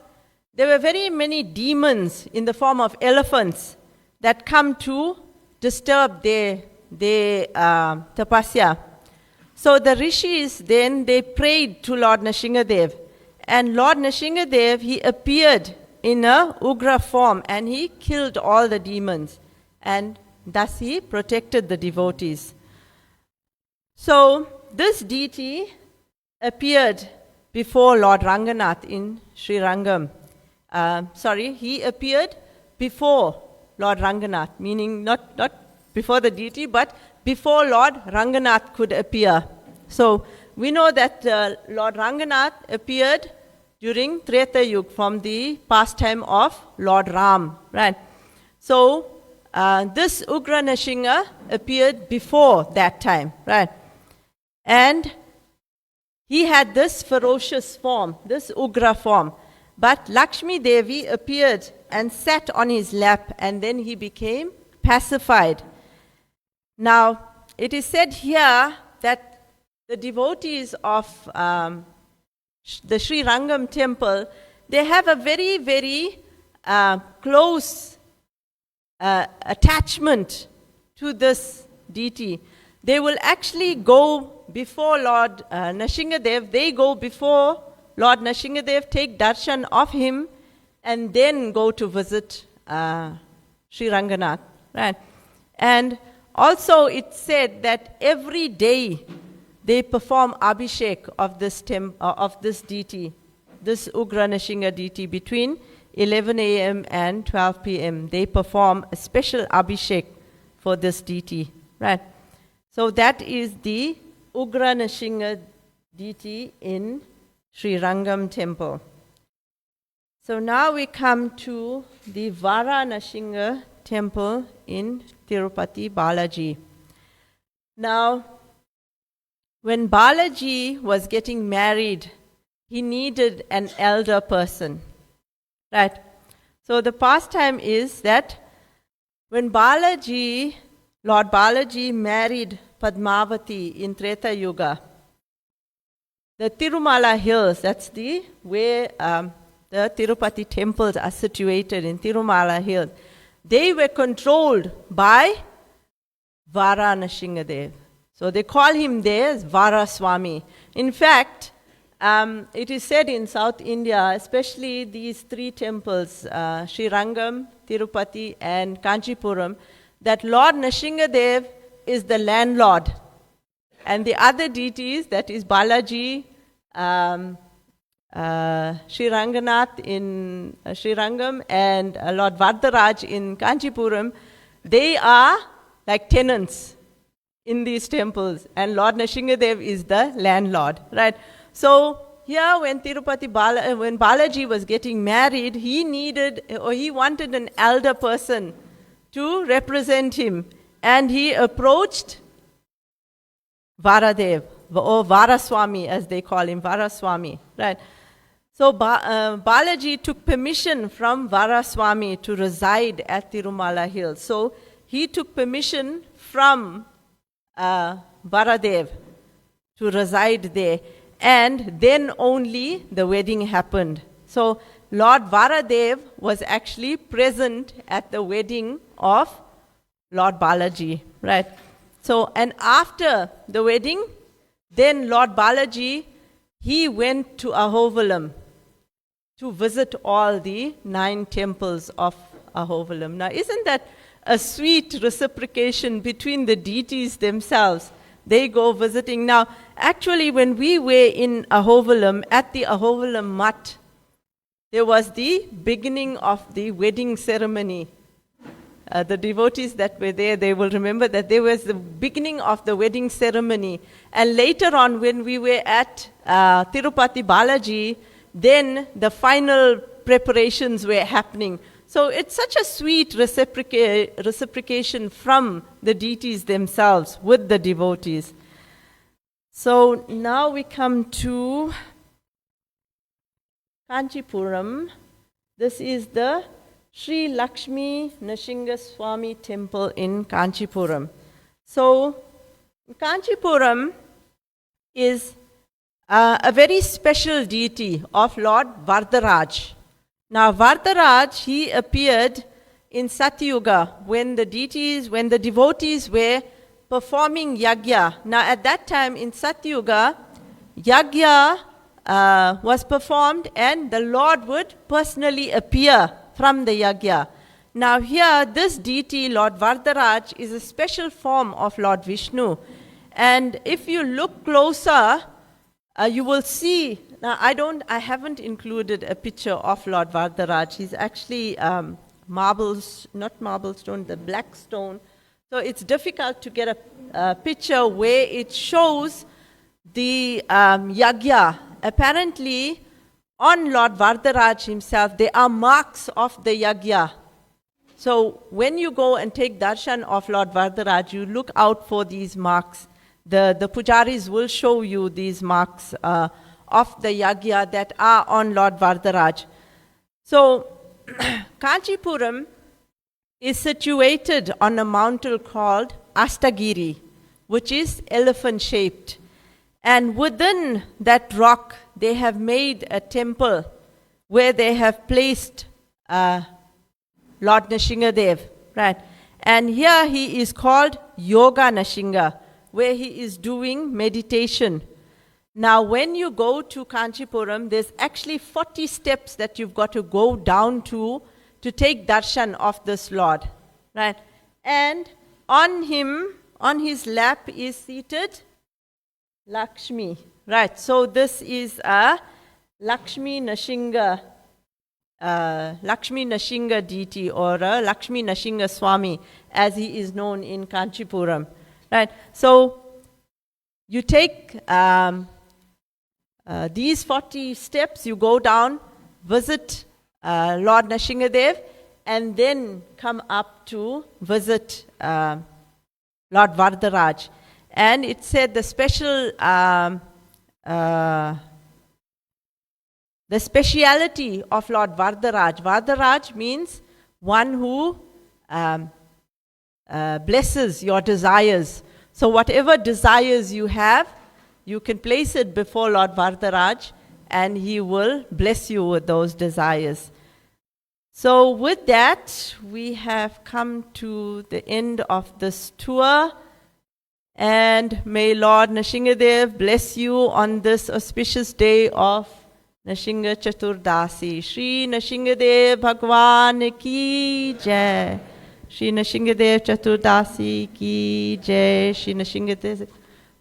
there were very many demons in the form of elephants that come to disturb their tapasya. So the rishis then, they prayed to Lord Nrsimhadev. And Lord Nrsimhadev, he appeared in a ugra form and he killed all the demons. And thus he protected the devotees. So this deity appeared before Lord Ranganath in Sri Rangam. He appeared before Lord Ranganath, meaning not before the deity, but before Lord Ranganath could appear. So we know that Lord Ranganath appeared during Treta Yuga from the pastime of Lord Ram, right? So this Ugra Nrsimha appeared before that time, right? And he had this ferocious form, this Ugra form. But Lakshmi Devi appeared and sat on his lap, and then he became pacified. Now, it is said here that the devotees of the Sri Rangam temple, they have a very, very close attachment to this deity. They will actually go before Lord Nrsimhadev, they go before Lord Nrsimhadev, take darshan of him, and then go to visit Sri Ranganath. Right? And also it's said that every day they perform abhishek of this deity, this Ugra Nrsimha deity, between 11 a.m. and 12 p.m. They perform a special abhishek for this deity. Right? So that is the Ugra Nrsimha deity in Sri Rangam temple. So now we come to the Vara Nrsimha temple in Tirupati Balaji. Now, when Balaji was getting married, he needed an elder person. Right? So the pastime is that when Lord Balaji married Padmavati in Treta Yuga, the Tirumala hills, that's where the Tirupati temples are situated in Tirumala hills, they were controlled by Vara Nrsimhadev. So they call him there as Vara Swami. In fact, it is said in South India, especially these three temples, Sri Rangam, Tirupati and Kanchipuram, that Lord Nrsimhadev is the landlord. And the other deities, that is Balaji, Sri Ranganath in Sri Rangam, and Lord Vardharaj in Kanchipuram, they are like tenants in these temples, and Lord Nrsimhadev is the landlord, right? So here, when when Balaji was getting married, he wanted an elder person to represent him, and he approached Varadev, or Varaswami as they call him, Varaswami, right? So Balaji took permission from Varaswami to reside at Tirumala Hills. So he took permission from Varadev to reside there, and then only the wedding happened. So Lord Varadev was actually present at the wedding of Lord Balaji, right? So, and after the wedding, then Lord Balaji, he went to Ahovalam to visit all the 9 temples of Ahovalam. Now, isn't that a sweet reciprocation between the deities themselves? They go visiting. Now, actually, when we were in Ahovalam, at the Ahovalam Mutt, there was the beginning of the wedding ceremony. The devotees that were there, they will remember that there was the beginning of the wedding ceremony. And later on, when we were at Tirupati Balaji, then the final preparations were happening. So it's such a sweet reciprocation from the deities themselves with the devotees. So now we come to Kanchipuram. This is the Sri Lakshmi Nrsimha Swami temple in Kanchipuram. So Kanchipuram is a very special deity of Lord Varadaraj. Now Varadaraj, he appeared in Satyuga when the devotees were performing yagya. Now at that time in Satyuga, yagya was performed and the Lord would personally appear from the yagya. Now here, this deity, Lord Varadaraj, is a special form of Lord Vishnu. And if you look closer, you will see, now I haven't included a picture of Lord Varadaraj. He's actually not marble stone, the black stone. So it's difficult to get a picture where it shows the yagya. Apparently, on Lord Varadaraj himself, there are marks of the yagya. So when you go and take darshan of Lord Varadaraj, you look out for these marks. The pujaris will show you these marks of the yagya that are on Lord Varadaraj. So Kanchipuram is situated on a mountain called Astagiri, which is elephant-shaped. And within that rock, they have made a temple where they have placed Lord Nrsimhadeva, right? And here he is called Yoga Nrsimha, where he is doing meditation. Now, when you go to Kanchipuram, there's actually 40 steps that you've got to go down to take darshan of this Lord, right? And on his lap is seated Lakshmi, right? So this is a Lakshmi Nrsimha deity, or a Lakshmi Nrsimha Swami, as he is known in Kanchipuram, right? So you take these 40 steps, you go down, visit Lord Nrsimhadeva, and then come up to visit Lord Varadaraj. And it said the speciality of Lord Varadaraj. Varadaraj means one who blesses your desires. So whatever desires you have, you can place it before Lord Varadaraj and he will bless you with those desires. So with that, we have come to the end of this tour. And may Lord Nrsimhadeva bless you on this auspicious day of Nrsimha Chaturdasi. Shri Nrsimhadeva Bhagwan ki jai. Shri Nrsimhadeva Chaturdasi ki jai. Shri Nrsimhadeva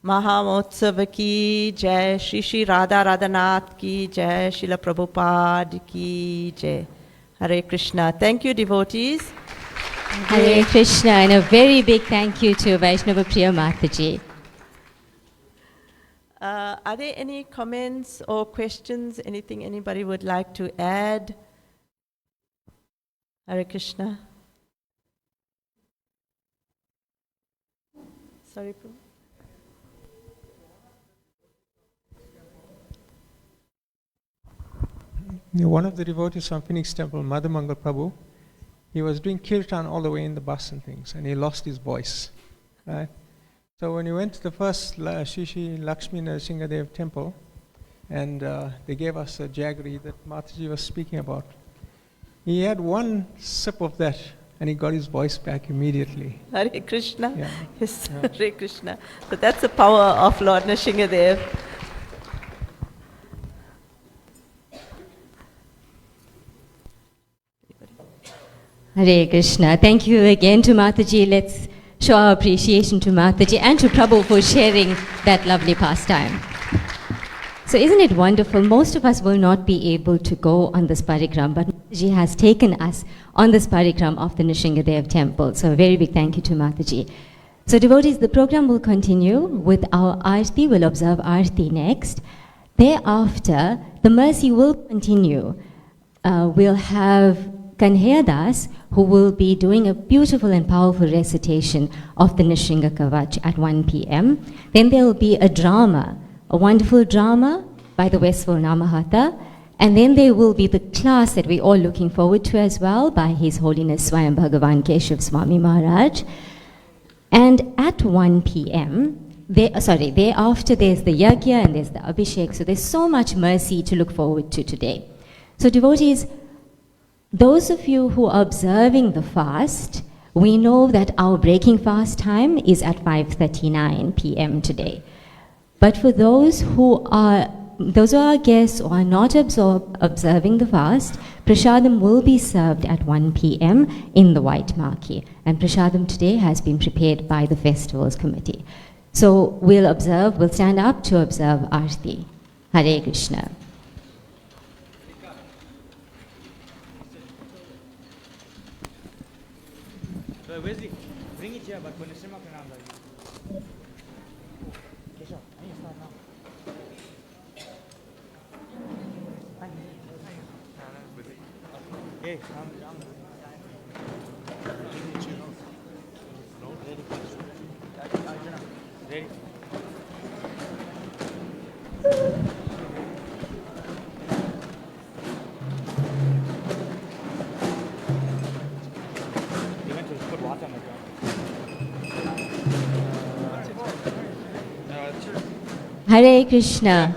Mahamotsav ki jai. Shri Shri Radha Radhanath ki jai. Srila Prabhupada ki jai. Hare Krishna. Thank you, devotees. Hare Krishna, and a very big thank you to Vaisnava Priya Mataji. Are there any comments or questions? Anything anybody would like to add? Hare Krishna. Sorry, Prabhu. One of the devotees from Phoenix Temple, Madhamangal Prabhu, he was doing kirtan all the way in the bus and things, and he lost his voice, right? So when he went to the first Shri Lakshmi Nrsimhadeva temple, and they gave us a jaggery that Mataji was speaking about. He had one sip of that, and he got his voice back immediately. Hare Krishna. Yeah. Yes, Yeah. Hare Krishna. So that's the power of Lord Nrsimhadev. Hare Krishna. Thank you again to Mataji. Let's show our appreciation to Mataji and to Prabhu for sharing that lovely pastime. So isn't it wonderful? Most of us will not be able to go on this parikram, but Mataji has taken us on this parikram of the Nrsimhadev temple. So a very big thank you to Mataji. So devotees, the program will continue with our Aarti. We'll observe Aarti next. Thereafter, the mercy will continue. We'll have Das, who will be doing a beautiful and powerful recitation of the Nrsimha Kavach at 1 p.m. Then there will be a drama, a wonderful drama by the Westfall Namahata. And then there will be the class that we're all looking forward to as well by His Holiness Swayam Bhagavan Keshav Swami Maharaj. And at 1 p.m., thereafter there's the Yagya and there's the Abhishek. So there's so much mercy to look forward to today. So devotees, those of you who are observing the fast, we know that our breaking fast time is at 5:39 p.m. today. But for those who are our guests who are not observing the fast, Prashadam will be served at 1 p.m. in the white marquee. And Prashadam today has been prepared by the festivals committee. So we'll stand up to observe Aarti. Hare Krishna. Wesley, bring it here, but when Nrsimha can handle it. Keshav, I need to start now. Hey, ready. Hare Krishna.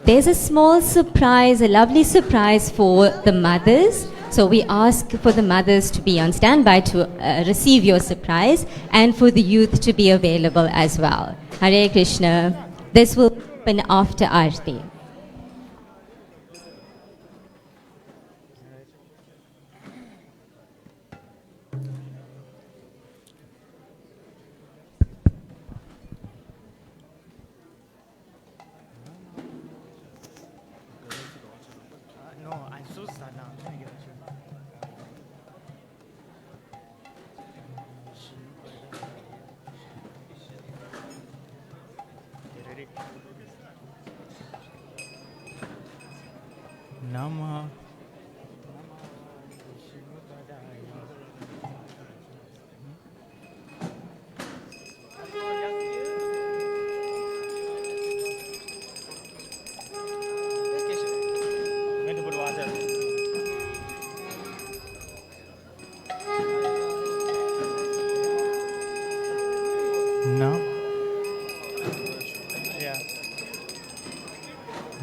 There's a small surprise, a lovely surprise for the mothers. So we ask for the mothers to be on standby to receive your surprise and for the youth to be available as well. Hare Krishna. This will happen after Aarti. No, I'm so sad now. I'm trying to get it. Ready? Nama.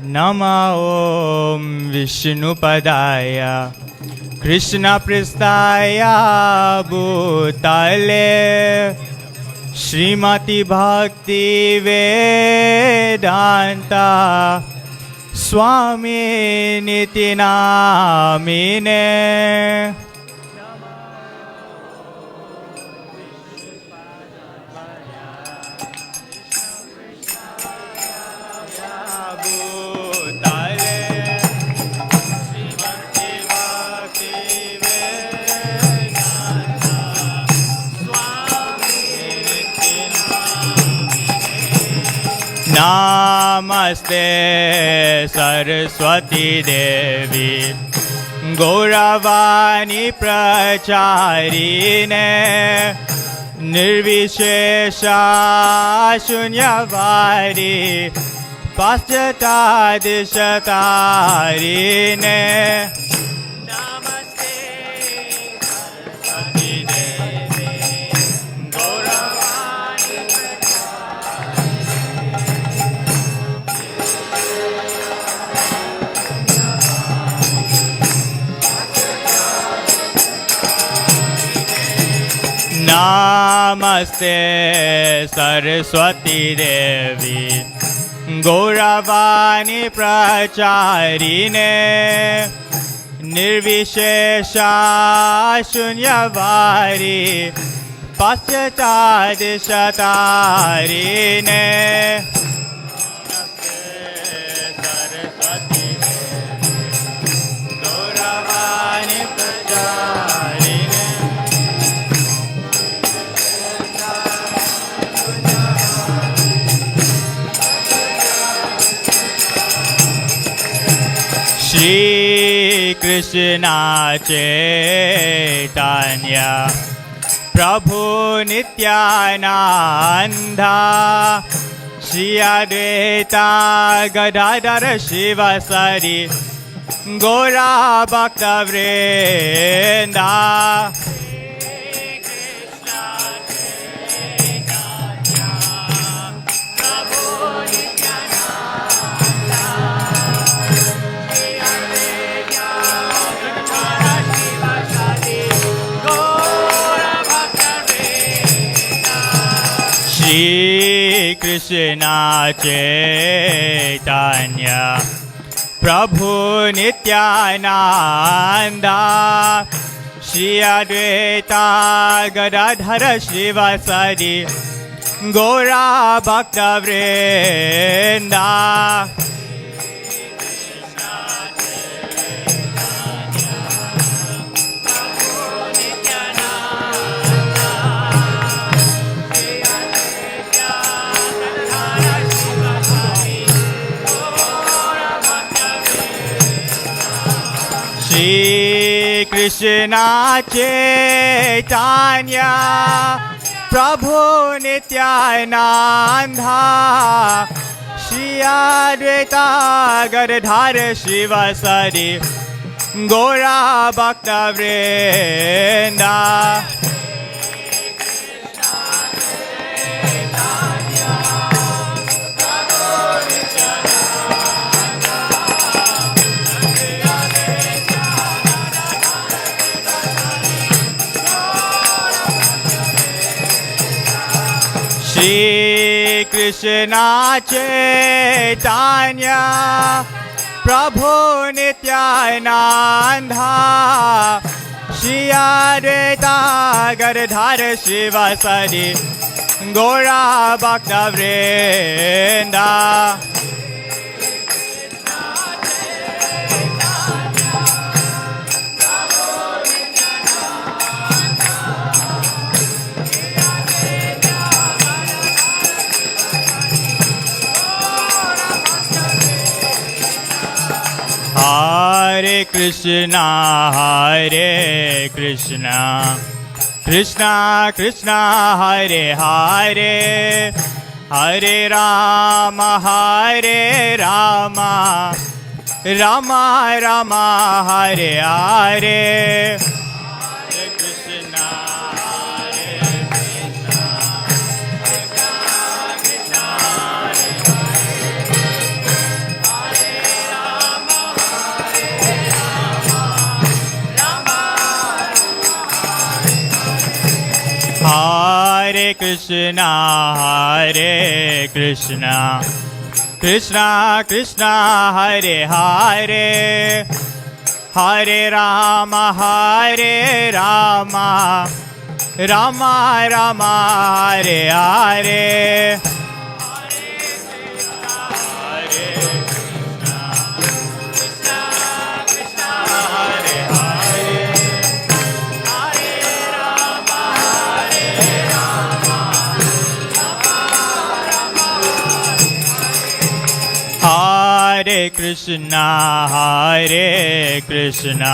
Nama Om Vishnupadaya Krishna Pristaya Bhutale Srimati Bhakti Vedanta Swami Nitinamine Namaste Saraswati Devi Gauravani Pracharine Nirvishesha Shunyavadi Paschata Dishatarine Namaste Saraswati Devi Gauravani नमस्ते सरस्वती देवी गौरवाणी प्रचारिणे निर्विशेषा शून्यवारी पाश्चादिशतारिणे सरस्वती गौरवाणी प्रचारिणे श्री कृष्ण चैतन्य प्रभु नित्यानंद श्री अद्वैता गदाधर शिवसरि गौरा भक्तवृंदा श्री कृष्ण चैतन्य प्रभु नित्यानंद श्री अद्वैता गदाधर शिवसरि गौरा भक्तवृंदा श्री कृष्ण चैतन्य प्रभु नित्यानंद श्री अद्वैता गदाधर शिवसरि गौरा भक्तवृंदा श्री कृष्ण चैतन्य प्रभु नित्यानंद श्री अद्वैता गदाधर शिवसरि गौरा भक्तवृंदा हरे कृष्णा कृष्णा कृष्णा हरे हरे हरे राम राम राम हरे हरे हरे कृष्णा हरे Krishna Krishna Krishna Hare Hare Hare Ram Ram Ram Hare Hare Hare Krishna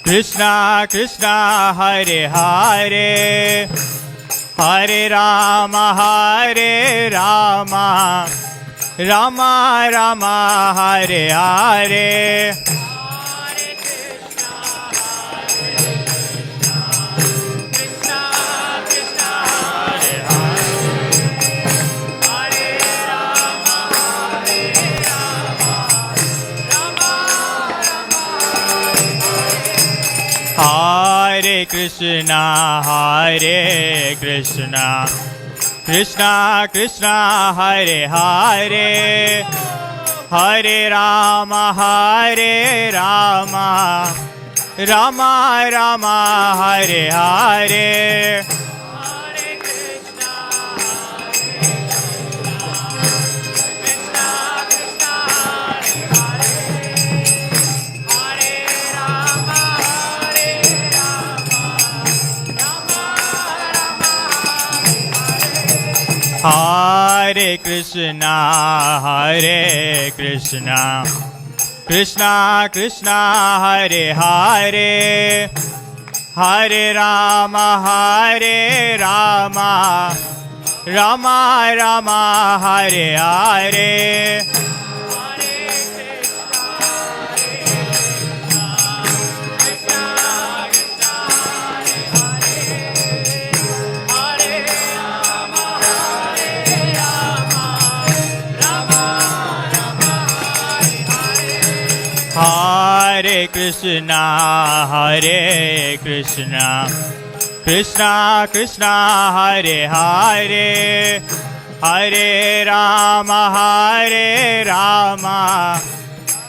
Krishna Krishna Hare Hare Hare Ram Ram Ram Ram Hare Hare Hare Krishna, Hare Krishna, Krishna Krishna, Hare Hare, Hare Rama, Rama Rama, Hare Hare. Hare Krishna, Hare Krishna, Krishna Krishna, Hare Hare, Hare Rama, Rama Rama, Hare Hare. Hare Krishna, Hare Krishna, Krishna Krishna, Hare Hare, Hare Rama,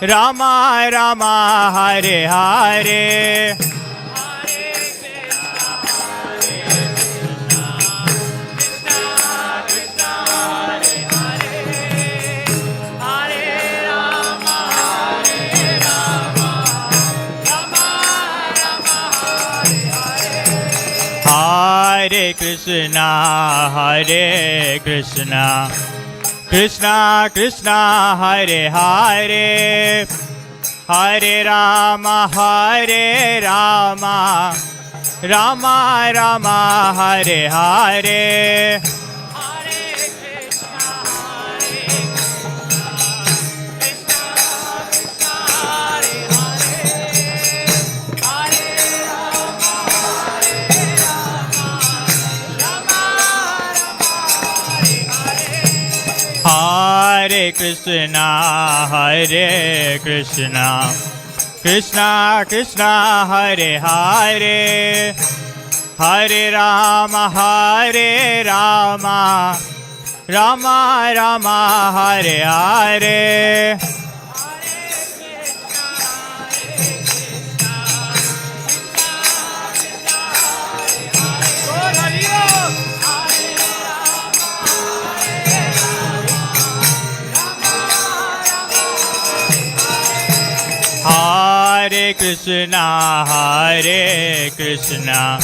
Rama Rama, Hare Hare. Hare Krishna, Hare Krishna, Krishna Krishna, Hare Hare, Hare Rama, Rama Rama, Hare Hare. Hare Krishna, Hare Krishna, Krishna Krishna, Hare Hare, Hare Rama, Rama Rama, Hare Hare. Hare Krishna, Hare Krishna,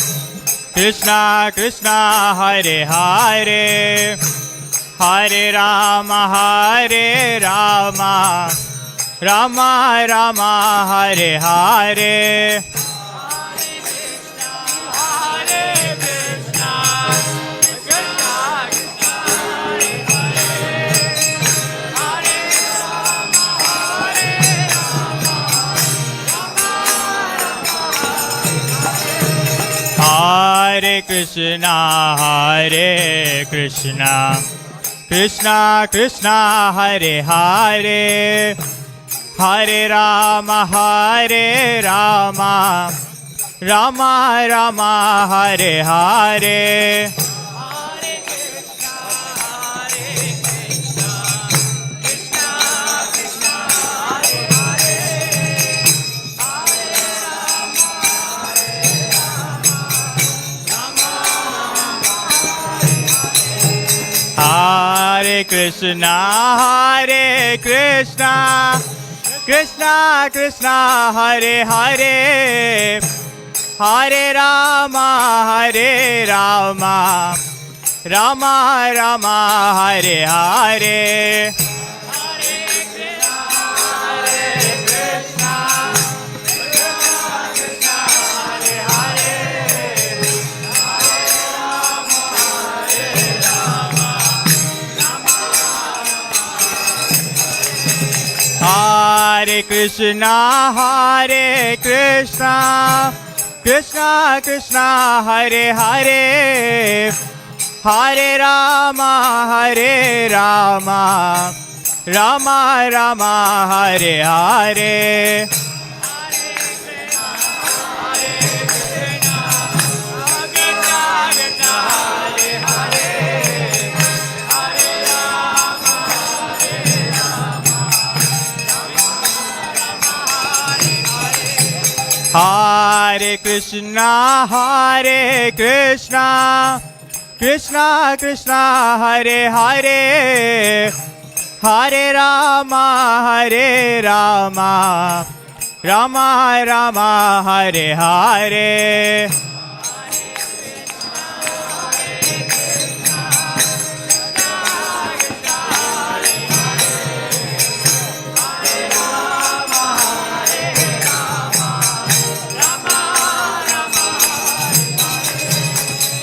Krishna Krishna, Hare Hare, Hare Rama, Rama Rama, Hare Hare. Hare Krishna, Hare Krishna, Krishna Krishna, Hare Hare, Hare Rama, Rama Rama, Hare Hare. Hare Krishna, Hare Krishna, Krishna Krishna, Hare Hare, Hare Rama, Rama Rama, Hare Hare. Hare Krishna, Hare Krishna, Krishna Krishna, Hare Hare, Hare Rama, Rama Rama, Hare Hare. Hare Krishna, Krishna Krishna, Hare Hare, Hare Rama, Rama Rama, Hare Hare.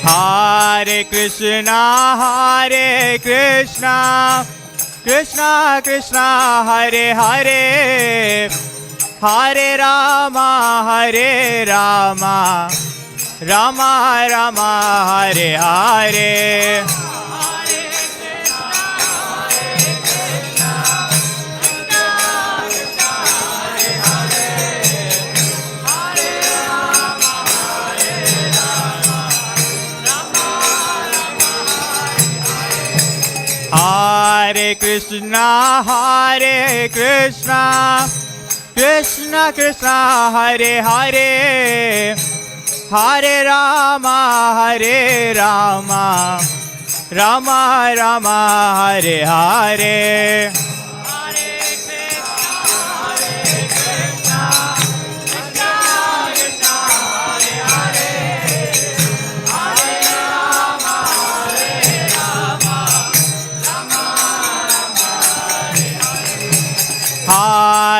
Hare Krishna, Krishna Krishna, Hare Hare, Hare Rama, Rama Rama, Hare Hare. Hare Krishna, Krishna Krishna, Hare Hare, Hare Rama, Rama Rama, Hare Hare.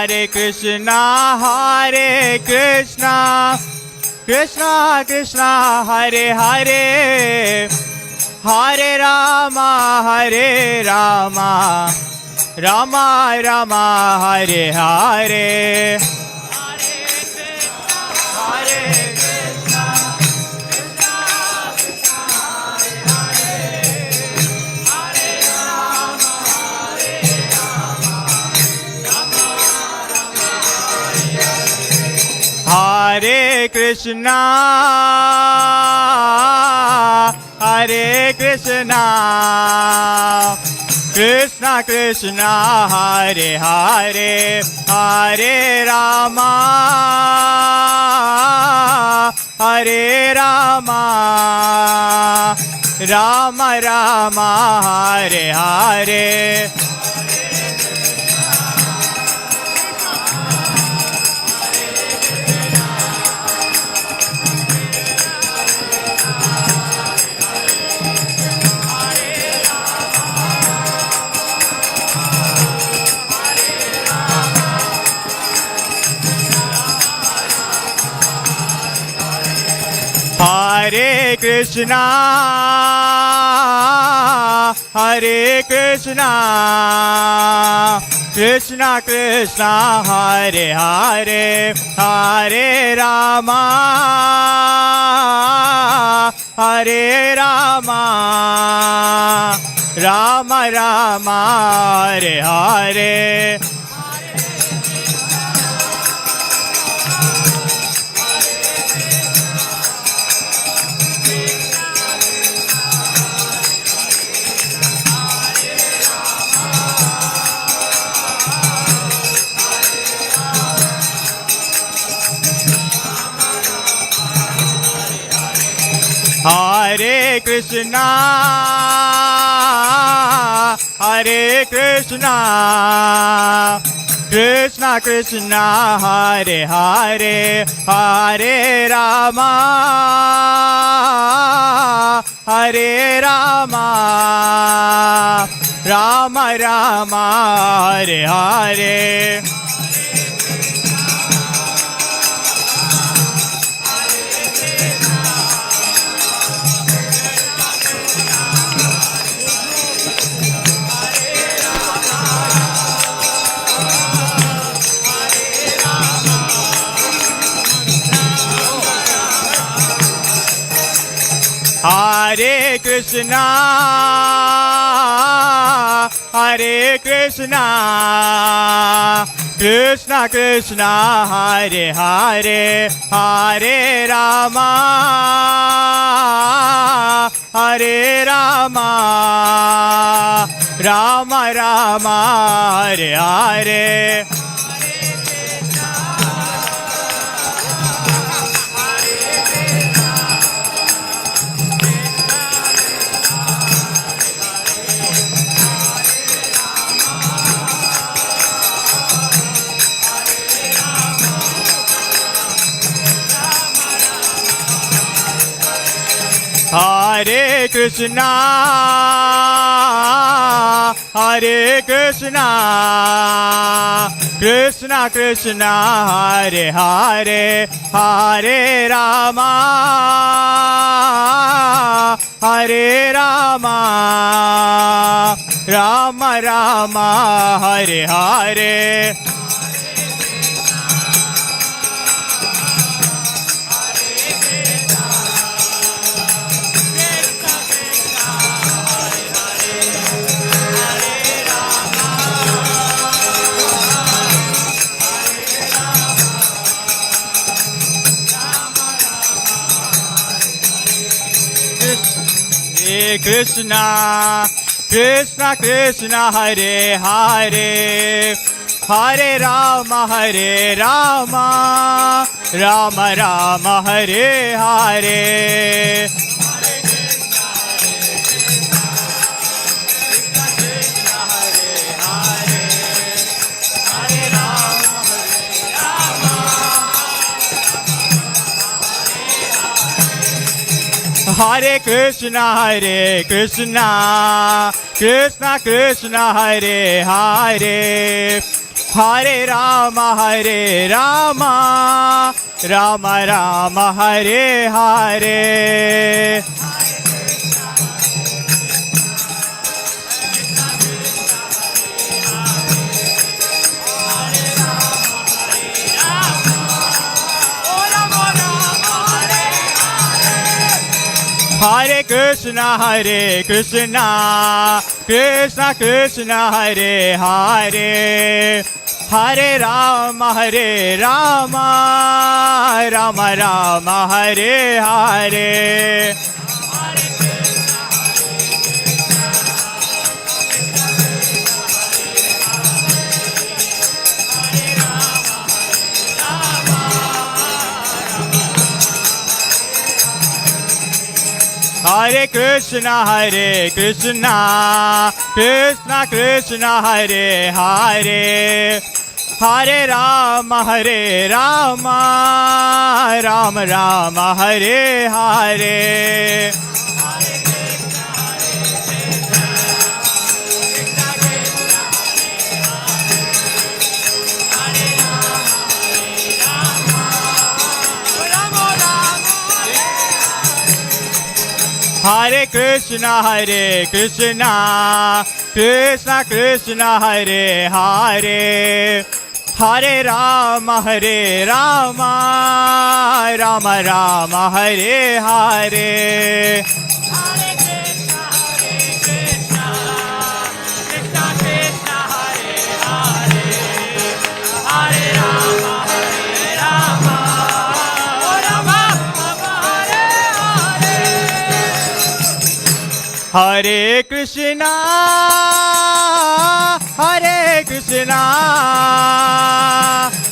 Hare Krishna, Krishna Krishna, Hare Hare, Hare Rama, Rama Rama, Hare Hare. Hare Krishna, Krishna Krishna, Hare Hare, Hare Rama, Rama Rama, Hare Hare. Hare Krishna, Krishna Krishna, Hare Hare, Hare Rama, Rama Rama, Hare Hare. Hare Krishna, Krishna Krishna, Hare Hare, Hare Rama, Rama Rama, Hare Hare. Hare Krishna, Krishna Krishna, Hare Hare, Hare Rama, Rama Rama, Hare Hare. Hare Krishna, Hare Krishna, Krishna Krishna, Hare Hare, Hare Rama, Hare Rama, Rama Rama, Hare Hare. Hare Krishna, Krishna Krishna, Hare Hare, Hare Rama, Hare Rama, Rama Rama, Hare Hare. Hare Krishna, Krishna Krishna, Hare Hare, Hare Rama, Rama Rama, Hare Hare. Hare Krishna, Krishna Krishna, Hare Hare, Hare Rama, Rama Rama, Hare Hare. Hare Krishna, Krishna Krishna, Hare Hare, Hare Rama, Rama Rama, Hare Hare. Hare Krishna, Krishna Krishna, Hare Hare, Hare Rama, Rama Rama, Hare Hare. Hare Krishna,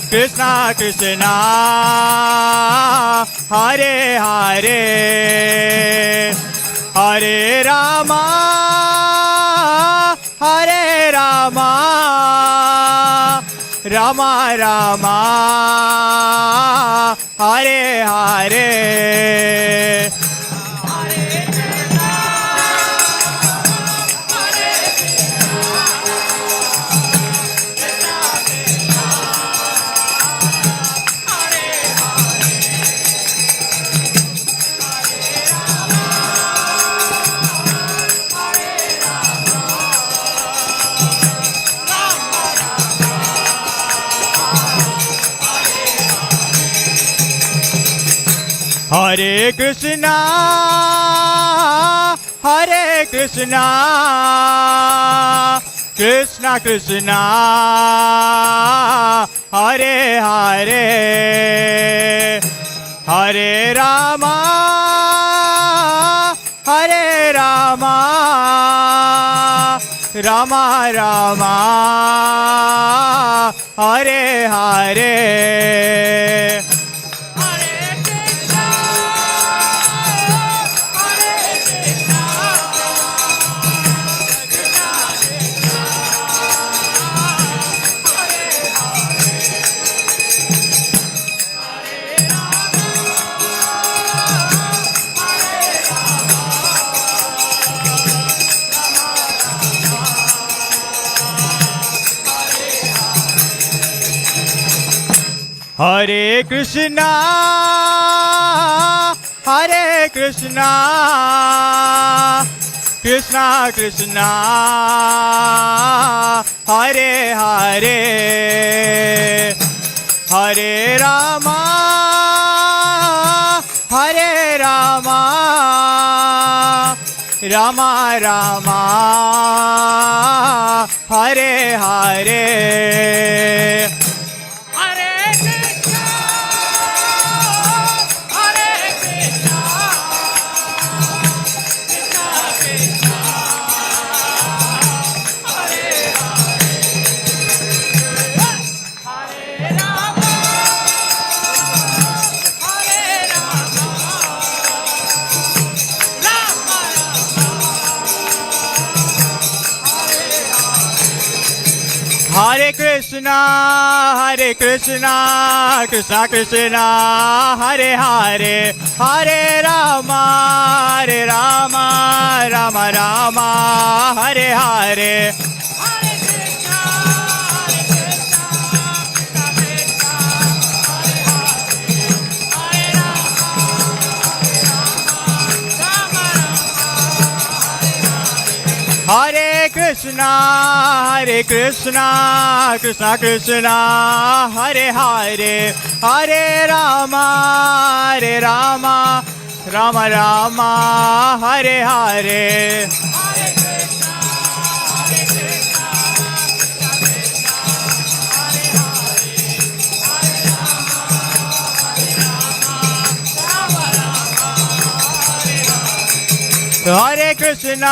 Krishna Krishna, Hare Hare, Hare Rama, Rama Rama, Hare Hare. Hare Krishna, Krishna Krishna, Hare Hare, Hare Rama, Rama Rama, Hare Hare. Hare Krishna, Hare Krishna, Krishna Krishna, Hare Hare, Hare Rama, Hare Rama, Rama Rama, Hare Hare. Hare Krishna, Hare Krishna, Krishna Krishna, Hare Hare, Hare Rama, Hare Rama, Rama Rama, Hare Hare. Hare Krishna, Hare Krishna, Krishna Krishna, Hare Hare, Hare Rama, Hare Rama, Rama Rama, Hare Hare. Hare Krishna,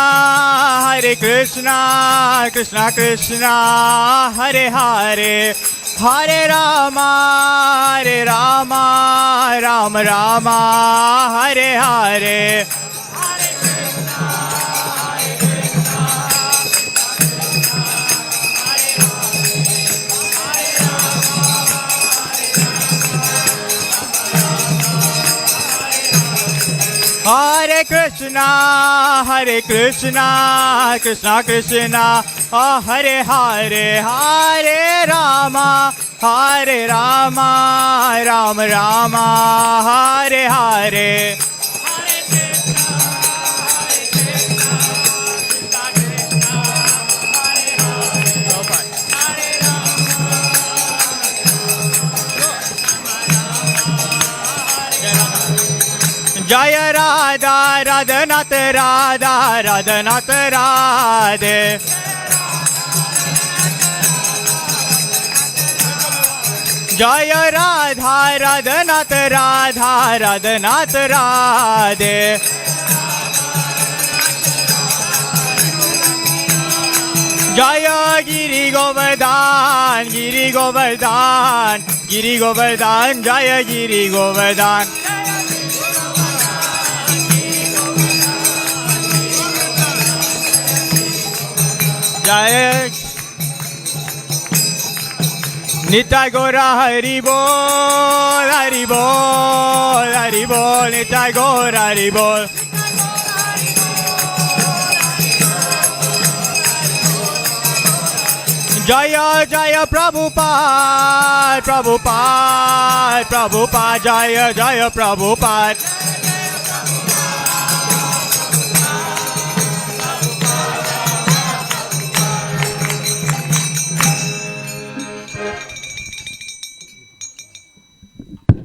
Hare Krishna, Krishna Krishna, Hare Hare, Hare Rama, Hare Rama, Rama Rama, Hare Hare. Hare Krishna, Hare Krishna, Krishna Krishna, Hare Hare, Hare Rama, Hare Rama, Rama Rama, Hare Hare. Jaya Radha, Radhanath Radha, Radhanath Radhe. Jaya Radha, Radhanath Radha, Radhanath Radhe. Jaya Giri Govardhan, Giri Govardhan, Giri Govardhan, Jaya Giri Govardhan. Jaya Nitai Gora Hari Bol, Hari Bol, Hari Bol, Nitai Gora Hari Bol. Jaya Jaya Prabhupada, Prabhupada, Prabhupada, Jaya Jaya Prabhupada.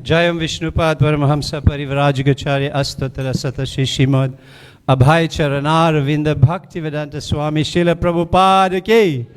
Jayam Vishnupad Paramahamsa Parivrajagacharya Astatara Satashi Shrimad Abhay Charanar Vinda Bhakti Vedanta Swami Srila Prabhupada Ki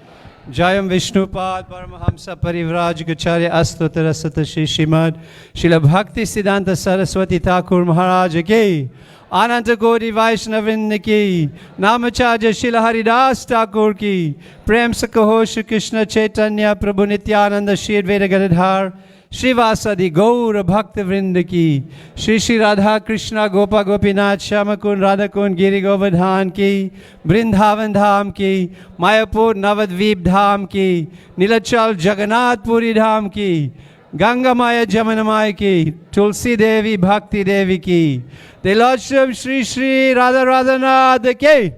Jayam Vishnupad Paramahamsa Parivrajagacharya Astatara Satashi Shrimad Srila Bhakti Siddhanta Saraswati Thakur Maharaj Ki Ananta Godi Vaishnavrinda Ki Namacharya Srila Haridas Thakur Ki Prem Sakaho Shri Krishna Chaitanya Prabhu Nityananda Shri Advaita Gadadhar Srivasadi Gaur Bhakta Vrinda Ki Shri Shri Radha Krishna Gopa Gopinath Shamakun Radhakun Giri Govardhan Ki Vrindavan Dham Ki Mayapur Navadvip Dham Ki Nilachal Jagannath Puri Dham Ki Ganga Maya Jamanamaya Ki Tulsi Devi Bhakti Devi Ki The Lordship Shri Shri Radha Radhanath Ki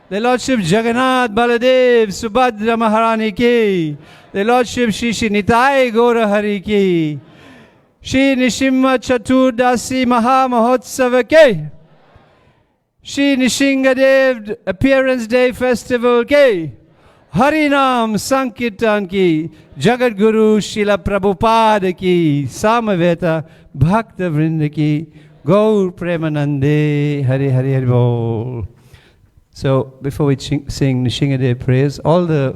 The Lordship Jagannath Baladev Subhadra Maharani Ki The Lordship Shri Shri Nitai Gaura Hari Ki Shri Nrsimha Chaturdasi Mahamahotsav ke, Shri Nrsimhadev Appearance Day Festival ke, Harinam Sankirtan ki, Jagat Guru Srila Prabhupada ki, Samaveta Bhakta Vrinda ki, Gaur Premanande, Hari Hari Hari Bol. So before we sing Nrsimhadev prayers, all the